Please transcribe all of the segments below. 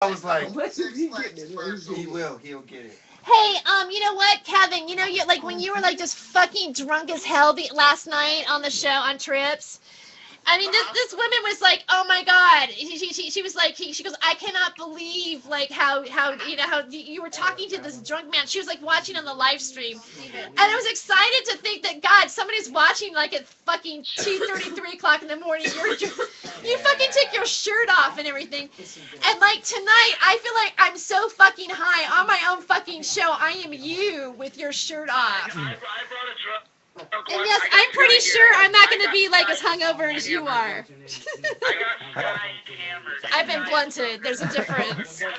I was like, He will. He'll get it. Hey, you know what, Kevin? You know, you like when you were like just fucking drunk as hell last night on the show on Trips. I mean, this woman was like, oh my god. She was like, she goes, I cannot believe like how you know how you were talking to this drunk man. She was like watching on the live stream, and I was excited to think that God, somebody's watching like at fucking 2:30, 3 o'clock in the morning. You fucking take your shirt off and everything, and like tonight, I feel like I'm so fucking high on my own fucking show. I am you with your shirt off. I brought a drug. And yes, I'm pretty sure I'm not going to be like as hungover as you are. I got hammered. I've been blunted. There's a difference. Sorry.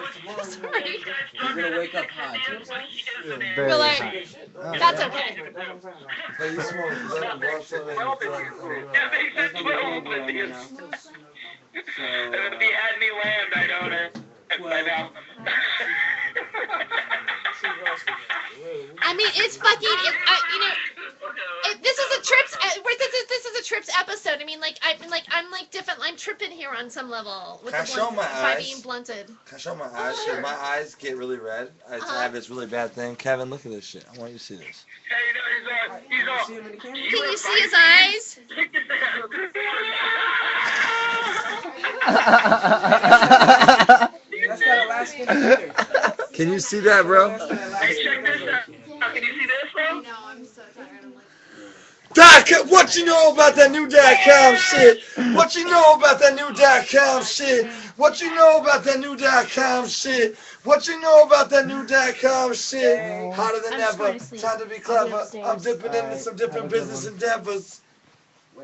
You're gonna wake up high. But like, that's okay. hey, you smoke. Yeah, they said 12 Indians. If he had me land, I don't know. By now. I mean, it's fucking. You know, this is a trips. This is a trips episode. I mean, like, I'm like different. I'm tripping here on some level with Can I show my by eyes? being blunted. Can I show my eyes? Sure. My eyes get really red. I have this really bad thing. Kevin, look at this shit. I want you to see this. Hey, you know, he's on. Can you see his eyes? That's that Alaskan either. Can you see that, bro? Hey, check this out. Can you see this, bro? No, I'm so tired. I'm like. What you know about that new .com shit? What you know about that new .com shit? What you know about that new .com shit? What you know about that new .com shit? Hotter than ever. Time to be clever. I'm dipping into some different business endeavors.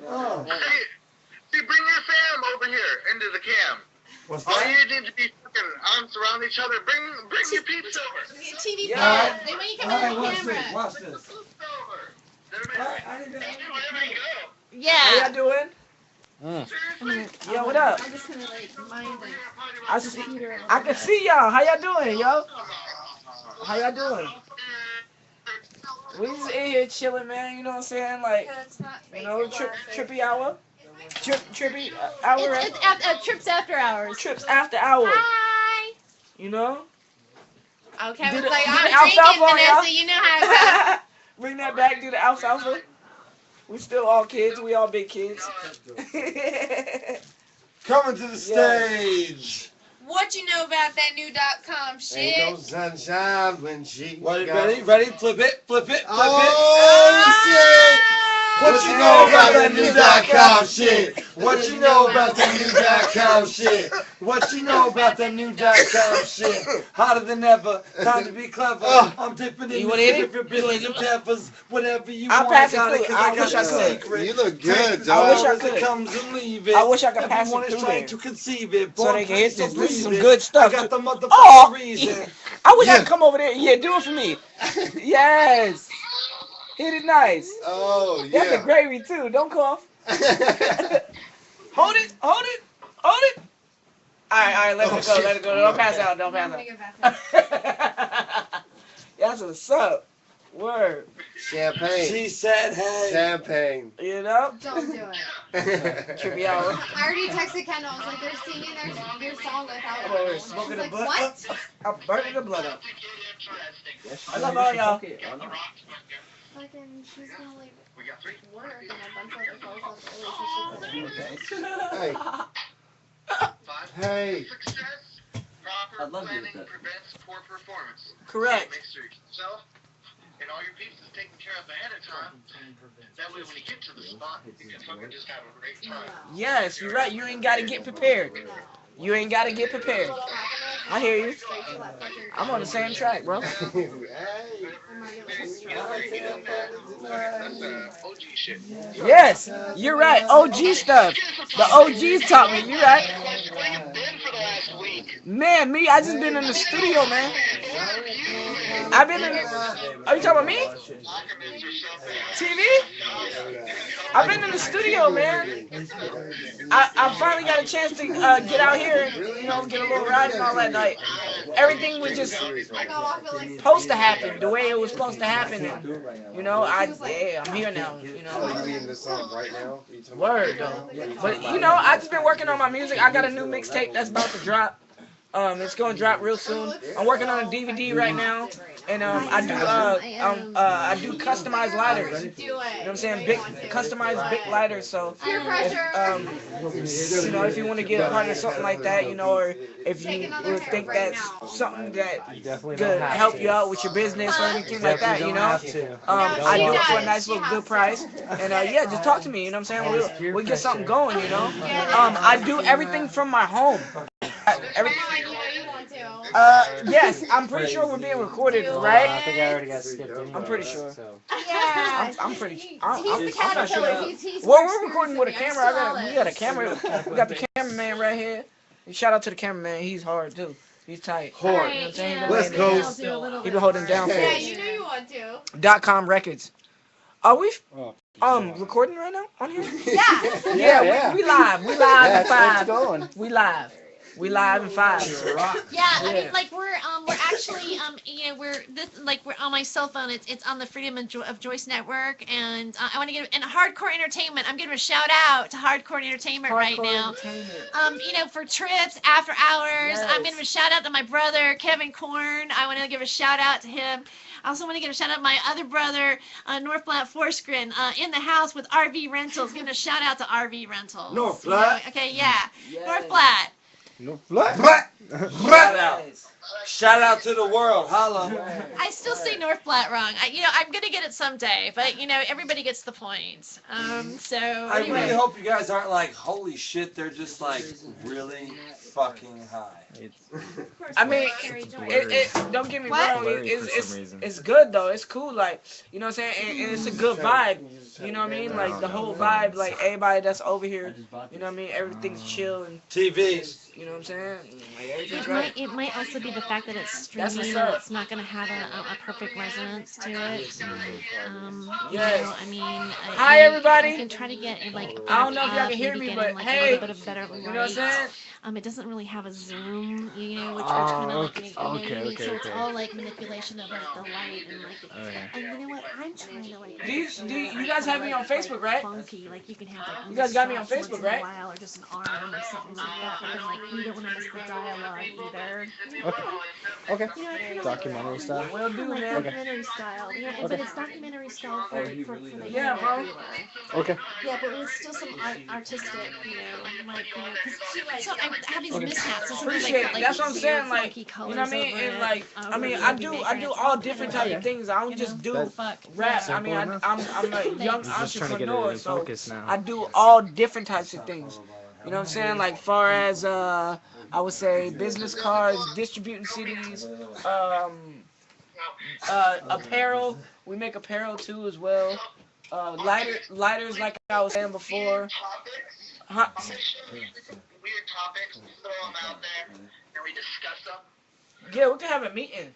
Oh. Hey, bring your fam over here into the cam. What's All that? you need to be fucking arms around each other. Bring your peeps over. TV Yeah. fans. They want you to come in the camera. Watch Bring the this. peeps over. Everybody, wherever you go. How Yeah. y'all doing? Seriously? Yo, what up? I'm just gonna like mind it. I can see y'all. How y'all doing, yo? How y'all doing? We just in here chilling, man. You know what I'm saying? Like, you know, trippy hour. Trippy hour. It's trips after hours. Trips after hour. Hi. You know? Okay, Do it's the- like do I'm the drinking, alfalfa on y'all? Vanessa. You know how it Bring that back. Do the alfalfa. We still all kids. We all big kids. Coming to the stage. What you know about that new .com shit? Ain't no sunshine when she Ready? Flip it. Flip it. Oh, shit. What you know about that new .com shit? What you know about that new .com shit? What you know about that new .com shit? Hotter than ever, time to be clever. I'm dipping in You wanna hit it? different business endeavors. Whatever you I'll want, pass it got through. it, 'cause I I got wish I the could. secret. You look good, I wish dog. I As it could. comes and leave it. I wish I could pass Everyone it is through trying there. to conceive it. So they can hit this. So This is some breathe good it. stuff. I got the motherfucking Oh, reason. I wish I Yeah. could come over there. Yeah, do it for me. Yes. Hit it nice. Oh, That's a yeah. gravy too. Don't cough. Hold it. Hold it. Hold it. All right. Let Oh, it go. shit. Let it go. Don't pass out. Don't pass out. That's what's up. Word. Champagne. She said, hey. Champagne. You know? Don't do it. Trippy hour. I already texted Kendall. I was like, they're singing their song without Oh, we're it. smoking She's the like, butt. what? I'm burning the blood up. Interesting. I love all y'all. Fucking, she's gonna like We got 3. work and a bunch of other calls on the Hey. 5. Hey. Success. Proper I'd love to do planning that. prevents poor performance. Correct. Make sure yourself and all your peeps is taken care of ahead of time. That way, when you get to the spot, you can fucking just have a great time. Yes, you're right. You ain't got to get prepared. You ain't got to get prepared. I hear you. I'm on the same track, bro. Hey. OG shit. Yes, you're right. OG stuff. The OGs taught me. You're right. Where you been for the last week? Man, me, I just been in the studio, man. I've been in. Are you talking about me? TV? I've been in the studio, man. I finally got a chance to get out here and, you know, get a little ride and all that night. Everything was just supposed to happen the way it was supposed to happen. And, you know, I'm here now, you know. Are you in this song right now? Word, though. But, you know, I just been working on my music. I got a new mixtape that's about to drop. It's gonna drop real soon. I'm working on a DVD right now, and I do customized lighters. You know what I'm saying? Big customized big lighters. So Peer pressure. if you want to get a part of something like that, or if you would think that's something that could help you out with your business or anything like that, I do it for a nice little good price. And yeah, just talk to me. You know what I'm saying? We'll get something going. I do everything from my home. Yes, I'm pretty sure we're being recorded, right? I think I already got skipped anyway. I'm pretty sure. So. Yeah. I'm pretty sure. He's I'm the not caterpillar. sure. He's Well, more we're recording with a experienced camera. than We got a camera. We got the cameraman right here. Shout out to the cameraman. He's hard too. He's tight. Hard. You know what I'm saying? West Coast. He been holding down for Yeah, us. you know you want to. .com records. Are we Oh, recording right now on here? Yeah. Yeah. We live. We live in It's 5. going. We live. We live in 5. Yeah, I Yeah. mean, like we're actually we're on my cell phone. It's on the Freedom of Joyce Network, and I want to give Hardcore Entertainment. I'm giving a shout out to Hardcore Entertainment right now. For trips, after hours. I'm giving a shout out to my brother Kevin Korn. I want to give a shout out to him. I also want to give a shout out to my other brother, North Platte Forsgren, in the house with RV Rentals. Giving a shout out to RV Rentals. North Platte? Okay, yeah. North Platte. No flat. Shout out. Shout out to the world. Holla. I still say North Platte wrong. I'm gonna get it someday, but everybody gets the point. So I anyway. really hope you guys aren't like, holy shit, they're just like really fucking high. I mean, it don't get me What? wrong. Blurry for some reason. It's good though. It's cool. Like, you know what I'm saying? And it's a good vibe. You know what I mean? Like the whole vibe. Like everybody that's over here. You know what I mean? Everything's chill and TVs. you know what I'm saying? Like everything's It right. might also be the fact that it's That's streaming what's and up. it's not gonna have a perfect resonance to it. Yes. I mean, Hi, everybody. You can try to get like. I don't know if y'all up, can hear maybe me, get in, but like, hey, a little bit of better You know what I'm light. saying? It doesn't really have a zoom, which Oh, kind of okay, so okay. it's all like manipulation of like the light and like. Okay. And you know what? I'm trying to like. You guys have me on Facebook, right? Funky, like you can have like. You guys got me on shots Facebook, once in a right? while, or just an arm or something like that. But then like you don't want to miss the dialogue either. Okay. You know, I kinda Documentary like, style. Will do, like man. documentary style. But it's documentary style for the Yeah, bro. viewer. Okay. Yeah, but with still some artistic, so I have these mishaps. So sometimes Appreciate I it. put, That's what I'm these saying. weird, Like, funky you colors know what I mean? over And it, like, I mean, over I the do movie all maker. different type of things. I don't just do Fuck. rap. I mean, Simple I'm a young He's just trying to get it entrepreneur, in so focus now. I do all different types of things. You know what I'm saying? Like, far as I would say, business cards, distributing CDs, apparel. We make apparel too as well. Lighters, like I was saying before. Huh? Weird topics, throw them out there, and we discuss them. Yeah, we can have a meeting.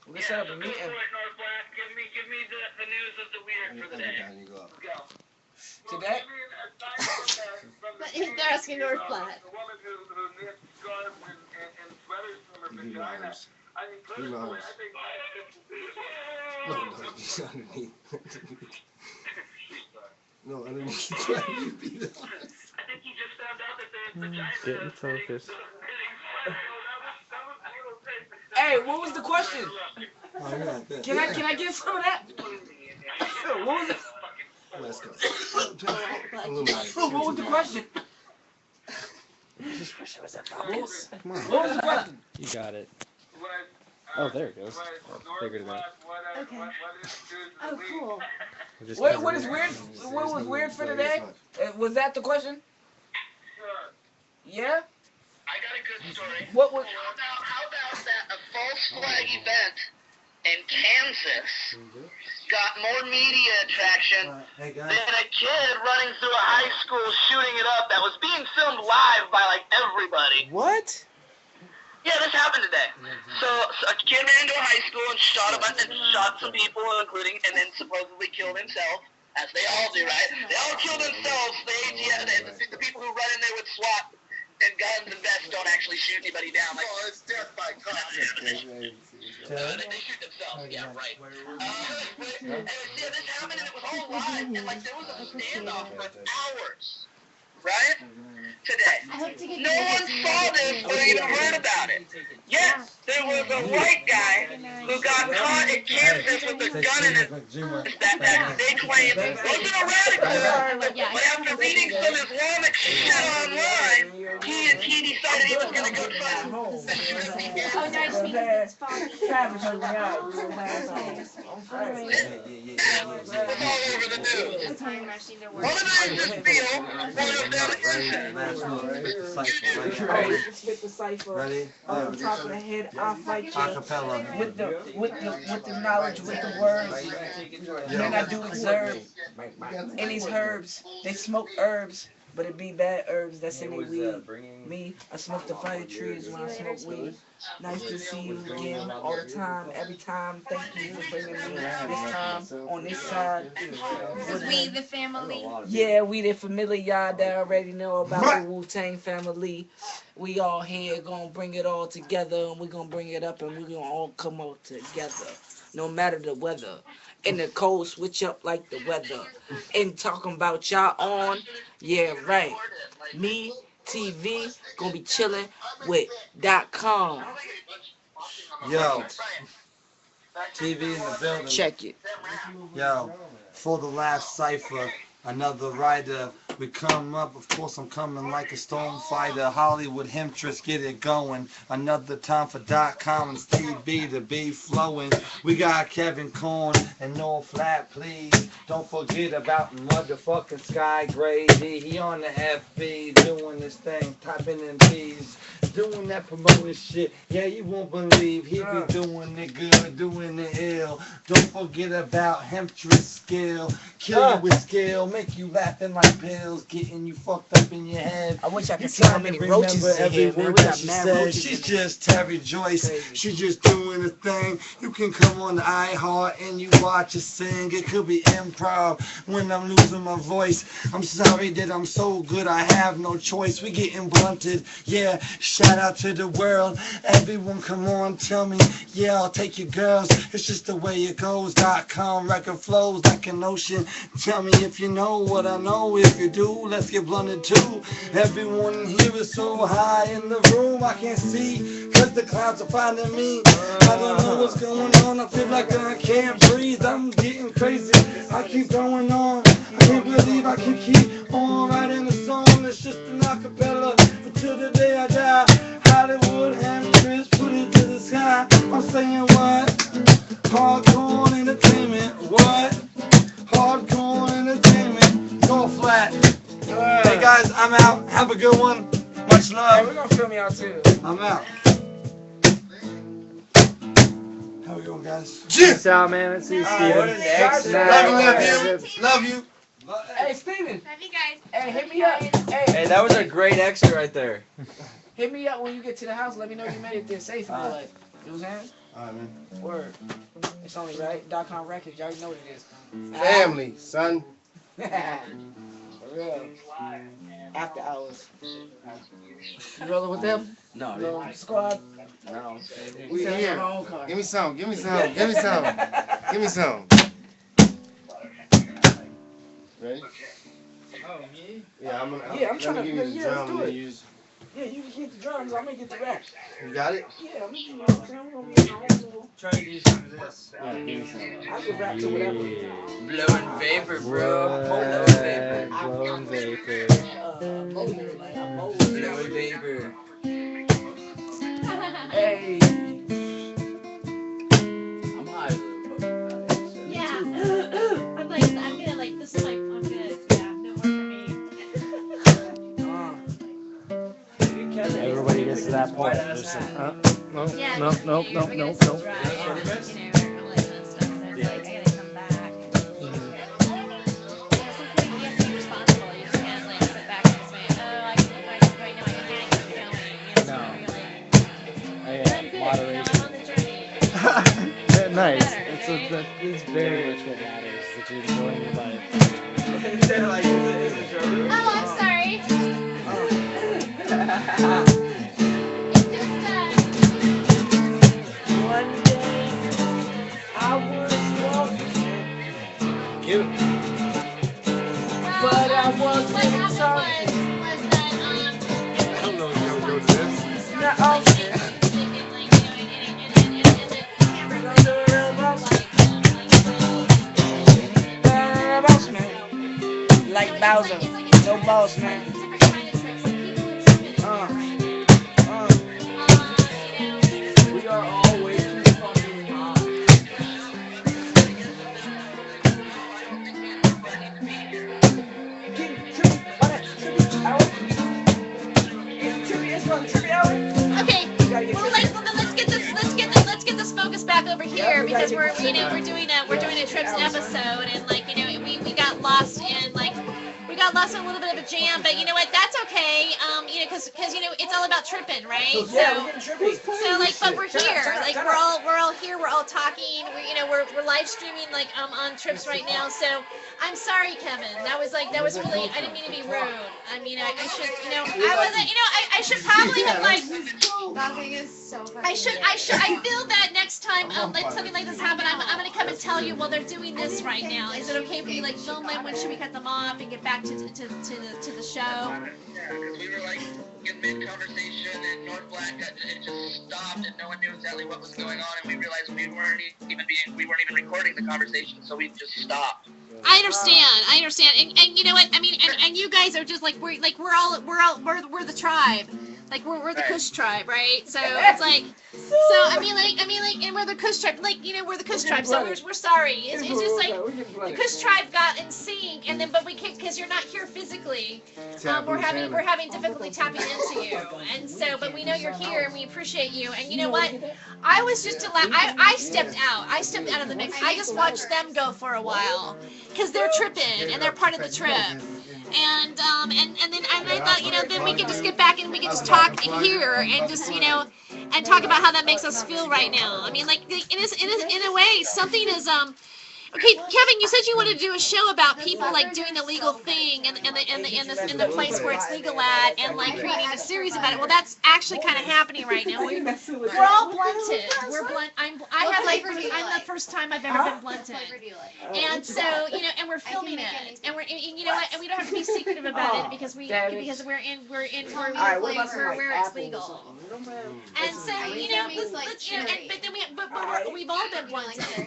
We can set up a meeting. Give me the news of the weird for the day. Go. Today? But they're asking North Platte. The woman who knits scarves and sweaters from her vagina. I mean, personally, I think No, underneath. I think you just found out that there's vagina. Get in focus. Hey, what was the question? Can I get some of that? What was the West Coast. What was the question? Come on. What was the question? You got it. Oh, there it goes. Figured it out. Okay. Oh, cool. We're just What is weird? What was weird for today? Was that the question? Yeah. I got a good story. What was? How about that a false flag event in Kansas got more media attraction Hey than guys. a kid running through a high school shooting it up that was being filmed live by like everybody. What? Yeah, this happened today. So a kid ran into a high school and shot some people, including, and then supposedly killed himself, as they all do, right? They all kill themselves. The people who run in there with SWAT and guns and vests don't actually shoot anybody down. Like, oh, it's death by cop. They shoot themselves. Yeah, right. And this happened, and it was all live, and like there was a standoff for hours. right? Today. I hope to get No one saw this or even heard about it. Yes, there was a white guy who got caught in Kansas with a gun in his that they claimed wasn't a radical, but after reading some Islamic shit online, he decided he was going to go try to shoot some people. Oh, nice meeting you. It's fun. Travis, check me out. We're gonna have some. I'm Friday. It was all over the news. That's how you actually know One of them just feel one of them innocent. Alright, we can spit the cipher. Ready? On top of the head, I'll fight you. Acapella. With the knowledge, with the words. Then I do observe. In these herbs, they smoke herbs, but it be bad herbs that's in their weed. Me, I smoke the fire trees when I smoke weed. Nice to see you again all the time, every time. Thank you for bringing me this time on this side. Because we the family. Yeah, we the familiar y'all that already know about the Wu-Tang family. We all here gonna bring it all together, and we gonna bring it up, and we gonna all come out together, no matter the weather. In the cold, switch up like the weather. And talking about y'all on, yeah, right. Me, TV, gonna be chilling with .com. Yo. TV in the building. Check it. Yo. For the last cipher, another rider. We come up, of course I'm coming like a storm fighter. Hollywood Hemtress, get it going. Another time for .com and Steve B to be flowing. We got Kevin Korn and Noah Flat, please. Don't forget about motherfucking Sky Grady. He on the FB doing this thing, typing in P's. Doing that promoting shit, yeah, you won't believe he be doing it good, doing it ill. Don't forget about Hemtress skill, kill you with skill, make you laughing like pills, getting you fucked up in your head. I wish I You could see how trying many to roaches remember in every here, man. word We that got she mad said. roaches She's in here. just Terry Joyce. Crazy. She's just doing the thing. You can come on the iHeart and you watch her sing. It could be improv when I'm losing my voice. I'm sorry that I'm so good, I have no choice. We getting blunted, yeah. Shout out to the world. Everyone come on, tell me, yeah, I'll take your girls. It's just the way it goes. .com record flows like an ocean. Tell me if you know what I know. If you do, let's get blunted too. Everyone here is so high in the room, I can't see, cause the clouds are finding me. I don't know what's going on, I feel like I can't breathe. I'm getting crazy, I keep going on. I can't believe I can keep on writing a song. It's just an acapella, but till the day I die. Hollywood Hemtress, put it to the sky. I'm saying what? Hardcore entertainment. What? Hardcore entertainment. Go flat. Hey guys, I'm out. Have a good one. Much Hey, love. we're gonna film y'all too. I'm out. How we going, guys? Peace out, man. Let's see Steven. Next Love you. Love you. Hey, Steven. Love you guys. Hey, hit me up. Hey, Hey, that was a great extra right there. hit me up when you get to the house. Let me know you made it there safe. You know what I'm saying? Alright, man. Word. It's only right. .com records. Y'all already know what it is. Family, son. For real. After hours. You rolling with them? No, Little squad? no. We Send here. my own car. Give me some. Give me some. Give me some. Give me some. Ready? Oh, me? Yeah, I'm Yeah, I'm trying to- give you the yeah, let's drum. do I'm gonna it. use. Yeah, you can get the drums. I'm gonna get the rap. You got it? Yeah, I'm gonna do my own thing. I'm gonna be my own little. Try to do some of this. Yeah, give me some. I can rap to whatever. Blowing vapor, bro. Blowing vapor. Blowing vapor. Molder, like a molder. Blowing vapor. Hey. I'm high. Yeah. I'm like, I'm gonna like this is like I'm gonna yeah, no more for me. Everybody gets to that point. No, Yeah, no, just, no, you no, know, no, we're gonna no. drive, you know, all that kind of stuff. And it's like, I gotta come back. Yeah, sometimes you have to be responsible. You just can't like sit back and just say, oh, I can right now I can't keep going. You know, No. so really. But I'm good, you know, I'm on the journey. Nice. Matters, right? It's very much what matters that you're enjoying your life. Oh, I'm sorry. One day I was walking, Cute. but I What wasn't happened talking. was Bowser. It's like a No boss, man. different kind of trick. Some people are tripping. You know. We are always too fucking hot. Okay, well let's get this focus back over here because we're doing a trips episode and we got lost in a little bit of a jam, but you know what, that's okay, because it's all about tripping, right? But we're here, we're all here, we're all talking, we're live streaming on trips right now, so I'm sorry, Kevin, that was really, I didn't mean to be rude. I mean, I should, I should probably have Laughing is so funny. I feel that next time something like this happen, I'm gonna come and tell you, well, they're doing this right now. Is it okay if we film them? When should we cut them off and get back to the show? Yeah, because we were in mid-conversation and North Black, it just stopped and no one knew exactly what was going on, and we realized we weren't even recording the conversation, so we just stopped. I understand, and you know what? I mean, and you guys are just we're the tribe, we're the Kush tribe, right? So it's and we're the Kush tribe, we're the Kush tribe. So we're sorry. It's just the Kush tribe got in sync, and then but we can't because you're not here physically. We're having difficulty tapping into you, and so but we know you're here and we appreciate you. And you know what? I was just I stepped out of the mix. I just watched them go for a while. Because they're tripping and they're part of the trip, and then I thought then we can just get back and we can just talk here and just and talk about how that makes us feel right now. I mean, in a way, something is Okay, Kevin, you said you wanted to do a show about people doing the legal thing in the place where it's legal at, and creating a series about it. Well, that's actually kind of happening right now. We're all blunted. We're blunt. I'm the first time I've ever been blunted, and so and we're filming it, and and we don't have to be secretive about it because we're in where it's legal. And so but we've all been blunted.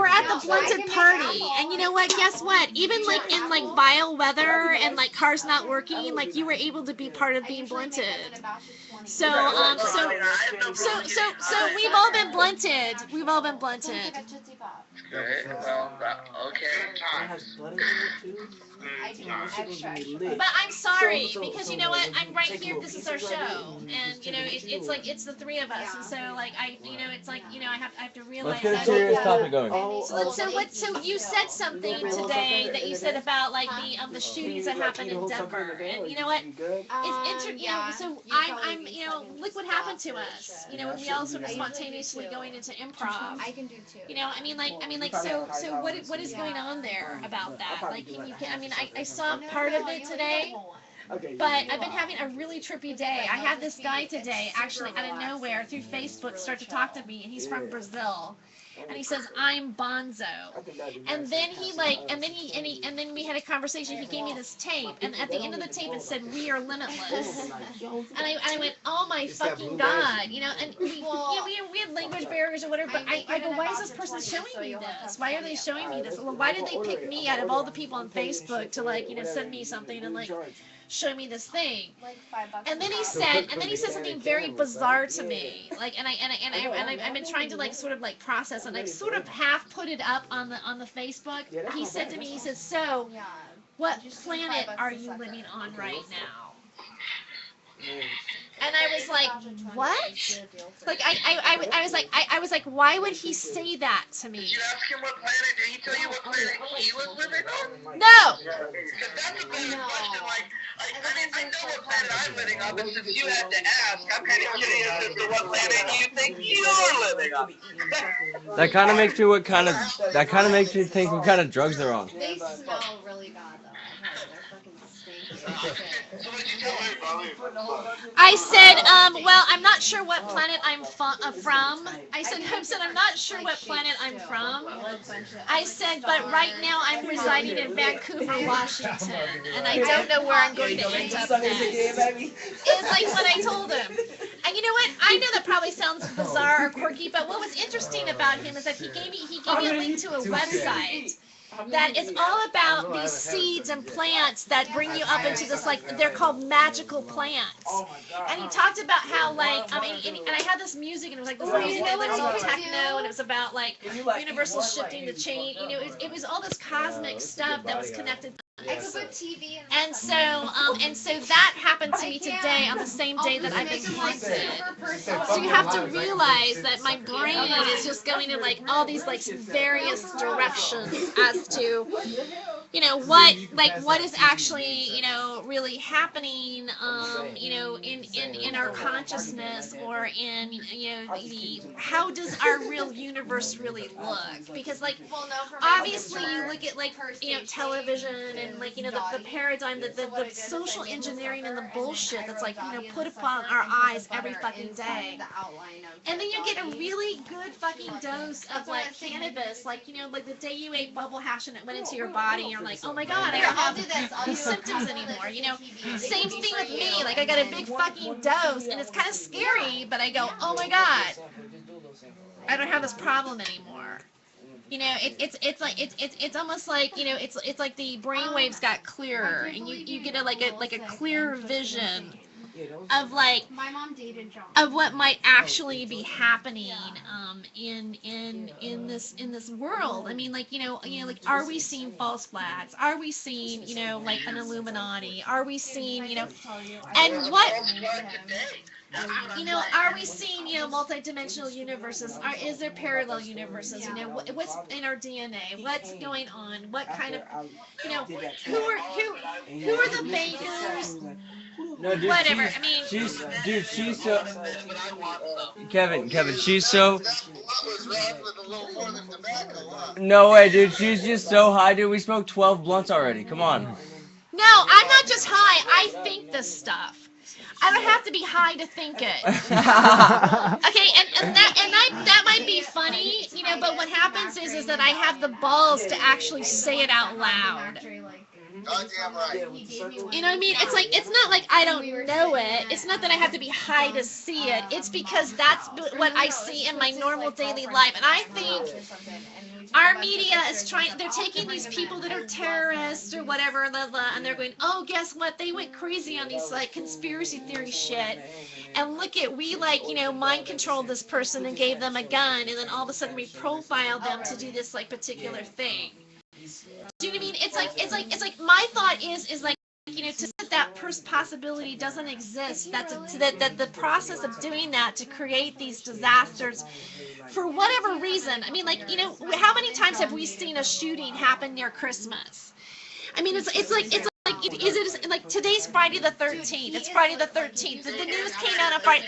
We're at the blunted party, and you know what? Guess what? Even in vile weather and cars not working, you were able to be part of being blunted. So we've all been blunted. We've all been blunted. Okay, well, okay. But I'm sorry because you know what? I'm right here. This is our show, and it's the three of us, and so I have to realize. Let's get a serious topic going. So you said something today that you said about the shootings that happened in Denver, and you know what? So I'm look what happened to us. When we all sort of spontaneously going into improv. I can do too. So what is going on there about that? I saw part of it today. But I've been having a really trippy day. I had this guy today, actually out of nowhere, through Facebook, start to talk to me, and he's from Brazil. And he says, "I'm Bonzo." And then and then we had a conversation. He gave me this tape, and at the end of the tape it said, "We are limitless." And I went, "Oh my fucking god!" And we had language barriers or whatever. But I go, "Why is this person showing me this? Why are they showing me this? Well, why did they pick me out of all the people on Facebook to send me something and show me this thing?" And then he said something very bizarre to me. I've been trying to sort of process, and I sort of half put it up on the Facebook. He said to me, he says, "So, what planet are you living on right now?" And I was like, "What?" I was like, why would he say that to me? Did you ask him what planet? Did he tell you what planet he was living on? No. Because that's a better question. I know what planet I'm living on, but since you had to ask, I'm kind of curious as to what planet you think you're living on. That kind of makes you think what kind of drugs they're on. They smell really bad though. They're fucking stinky. So what did you tell her, Bobby? I said, well, I'm not sure what planet I'm from. I said, I'm not sure what planet I'm from. I said, but right now I'm residing in Vancouver, Washington, and I don't know where I'm going to end up next. It's what I told him. And you know what? I know that probably sounds bizarre or quirky, but what was interesting about him is that he gave me a link to a website. that is all about these seeds and plants that bring you up into this, like, they're called magical plants. And he talked about how, like, and I had this music, and it was like this music that was all techno, and it was about, like, universal shifting the chain. You know, it was all this cosmic stuff that was connected. I could put TV in. And so that happened to me today on the same day that I've been haunted. So you have to realize that my brain is just going in like all these like various directions as to, you know, what is actually, you know, really happening, you know, in our consciousness, or in, you know, how does our real universe really look? Because, like, obviously you look at, like, you know, television and, like, you know, the paradigm, the social engineering and the bullshit that's, like, you know, put upon our eyes every fucking day. And then you get a really good fucking dose of, like, cannabis, like, you know, like the day you ate bubble hash and it went into your body, and you're like, oh my god, I don't have these symptoms anymore, you know. Same thing with me, like, I got a big fucking dose, and it's kind of scary, but I go, oh my god, I don't have this problem anymore. You know, it's almost like, you know, it's like the brain waves got clearer, and you get a clearer vision of, like, My mom dated John. of what might actually be happening in this world. I mean, like, you know, like, are we seeing false flags? Are we seeing, you know, like, an Illuminati? Are we seeing, you know, and what, you know, are we seeing, you know, multidimensional universes? Is there parallel universes? You know, what's in our DNA? What's going on? What kind of, you know, who are the bakers? No, dude, Whatever. I mean, she's so. Kevin, she's so. No way, dude. She's just so high, dude. We smoked 12 blunts already. Come on. no, I'm not just high. I think this stuff. I don't have to be high to think it. Okay, and that might be funny, you know, but what happens is that I have the balls to actually say it out loud. Goddamn right. You know what I mean? It's like, it's not like I don't know it. It's not that I have to be high to see it. It's because that's what I see in my normal daily life. And I think our media is they're taking these people that are terrorists or whatever, and they're going, oh, guess what? They went crazy on these, like, conspiracy theory shit. And look at, we, like, you know, mind controlled this person and gave them a gun, and then all of a sudden we profiled them to do this, like, particular thing. Do you know what I mean? It's like my thought is like, you know, to say that possibility doesn't exist, that the process of doing that to create these disasters for whatever reason. I mean, like, you know, how many times have we seen a shooting happen near Christmas? I mean, it's like is it like today's Friday the 13th? It's Friday the 13th. The news came out on Friday.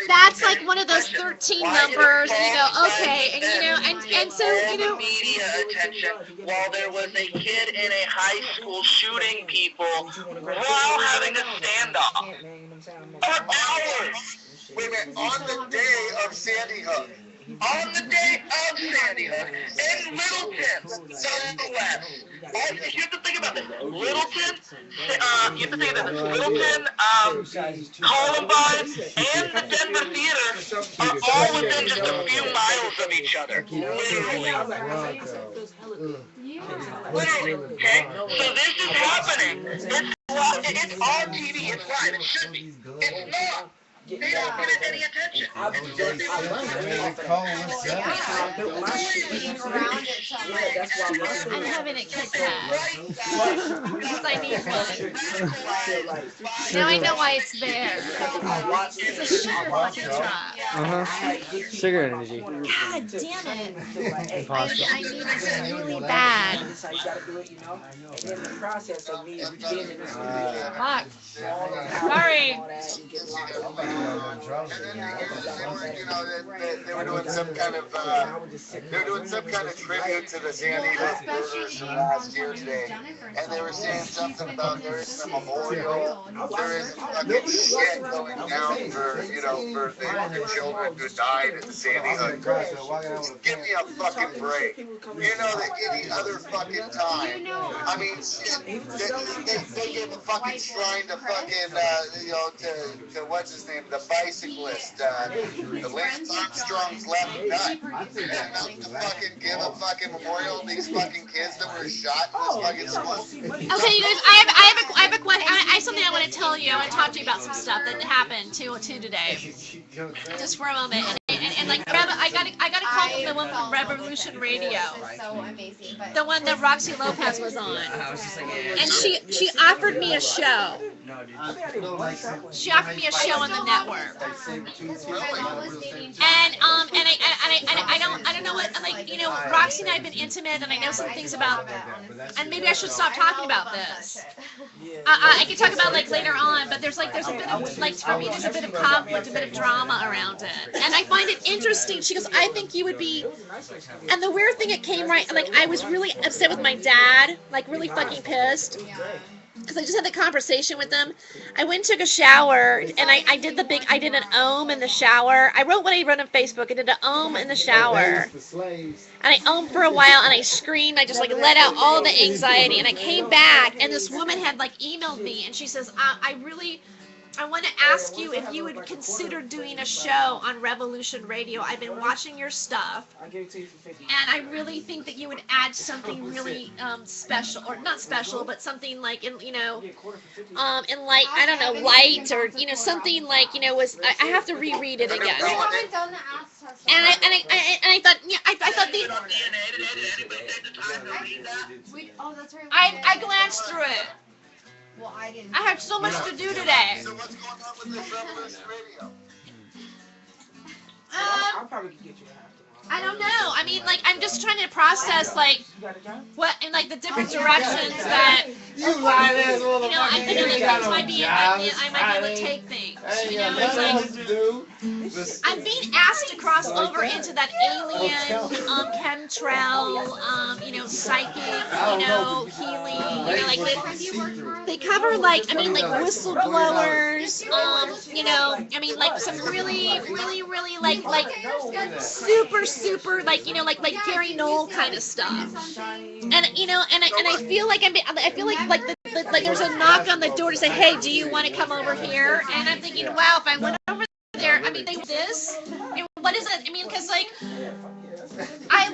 That's like one of those 13 numbers. And you go, okay, and you know, and so, you know, media attention while there was a kid in a high school shooting people while having a standoff for hours. Wait a minute, on the day of Sandy Hook. On the day of Sandy Hook in Littleton, Southwest. You have to think about this. Littleton, you have to think about this. Littleton, Columbine, and the Denver Theater are all within just a few miles of each other. Literally. Literally, okay? So this is happening. It's on TV. It's live. It should be. It's not. They don't give it any attention. I'm having it Kit Kat because I need one. Now I know why it's there. It's a sugar fucking drop. Sugar energy. God damn it. Impossible. I need it really bad. Fuck. Sorry. They were doing some kind of tribute to the Sandy Hook murders last year today, and they were saying something about there is some memorial, there is fucking shit going down for the children who died at the Sandy Hook. Give me a fucking break. You know that any other fucking time. I mean, shit. They gave a fucking shrine to fucking to what's his name? name? The bicyclist, the Lance Armstrong's left nut. Enough to fucking give a fucking memorial to these fucking kids that were shot in this fucking school. Okay, you guys, I have a question. I have something I want to tell you. I want to talk to you about some stuff that happened too today. Just for a moment. And like, I got a call from the one from Revolution Radio. So amazing, but The one that Roxy Lopez was on. And she offered me a show. She offered me a show on the network. And I don't know what, like, you know, Roxy and I have been intimate, and I know some things about, and maybe I should stop talking about this. I can talk about like later on, but there's a bit of, like, for me there's a bit of conflict, a bit of drama around it, and I find it interesting. She goes, I think you would be, and the weird thing, it came right, like, I was really upset with my dad, like really fucking pissed. Because I just had the conversation with them. I went and took a shower, and I did an ohm in the shower. I wrote what I wrote on Facebook. I did an ohm in the shower. And I ohmed for a while, and I screamed. I just, like, let out all the anxiety. And I came back, and this woman had, like, emailed me, and she says, I want to ask you if you would consider doing a show on Revolution Radio. I've been watching your stuff, and I really think that you would add something really special, or not special, but something like, in like, I don't know, light, or, you know, something like, you know, was, I have to reread it again. I haven't done the ass test. And I thought, yeah, I thought the, Oh, that's right. I glanced through it. Well, I didn't. I have so much to do today. So what's going on with this Revolution Radio? I'll probably get you a half. I don't know. I mean, like, I'm just trying to process, like, what, and like the different directions that, You lying ass you know, I think motherfucker. like things might be, I might be able to take things. You know, it's like, I'm being asked to cross over into that alien, chemtrail, you know, psychic, you know, healing, you know, like they cover, like, I mean, like whistleblowers, you know, I mean, like some really, like super, like, you know, like Gary Knoll kind of stuff. And, you know, and I feel like I feel like there's a knock on the door to say, hey, do you want to come over here? And I'm thinking, wow, if I went over there, I mean, this, and what is it? I mean, because, like, I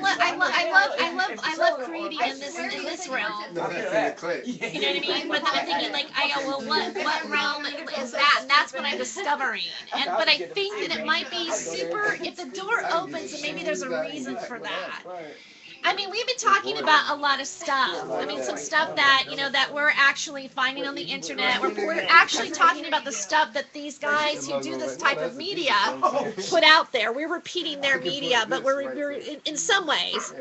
love creating in this realm. You know what I mean? But then I'm thinking, like, I go, well, what realm is that? And that's what I'm discovering. But I think that it might be super, if the door opens, then maybe there's a reason for that. I mean, we've been talking about a lot of stuff. I mean, some stuff that, you know, that we're actually finding on the internet. We're actually talking about the stuff that these guys who do this type of media put out there. We're repeating their media, but we're in some ways.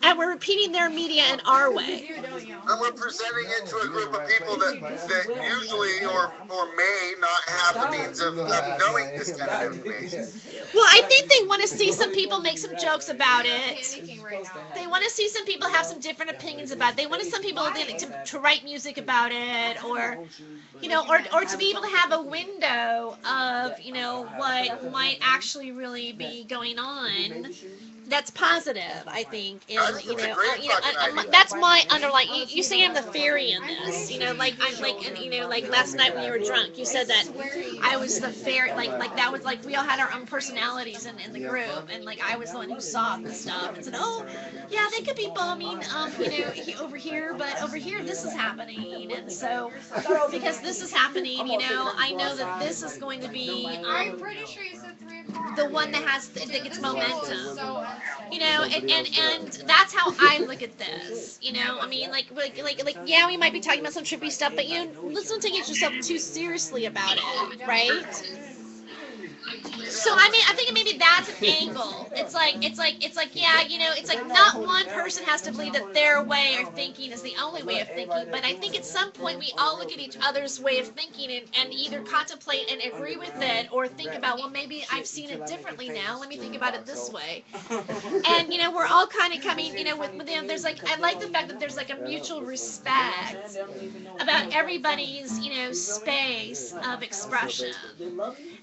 And we're repeating their media in our way. And we're presenting it to a group of people that usually or may not have the means of knowing this kind of information. Well, I think they want to see some people make some jokes about it. They want to see some people have some different opinions about it. They want some people to write music about it, or, you know, or to be able to have a window of, you know, what might actually really be going on. That's positive, I think. And, you know, that's my underlying. You say I'm the fairy in this. You know, like I'm like, you know, like last night when you were drunk, you said that I was the fairy. Like that was like we all had our own personalities in the group, and like I was the one who saw the stuff and said, oh, yeah, they could be bombing, you know, over here, but over here this is happening, and so because this is happening, you know, I know that this is going to be. I'm pretty sure you said 3 o'clock. The one that gets momentum. You know, and that's how I look at this. You know, I mean, like, yeah, we might be talking about some trippy stuff, but you know, let's not take yourself too seriously about it, right? So I mean, I think maybe that's an angle. It's like, yeah, you know, it's like not one person has to believe that their way of thinking is the only way of thinking, but I think at some point we all look at each other's way of thinking and either contemplate and agree with it, or think about, well, maybe I've seen it differently now. Let me think about it this way. And you know, we're all kind of coming, you know, with you know, there's like, I like the fact that there's like a mutual respect about everybody's, you know, space of expression.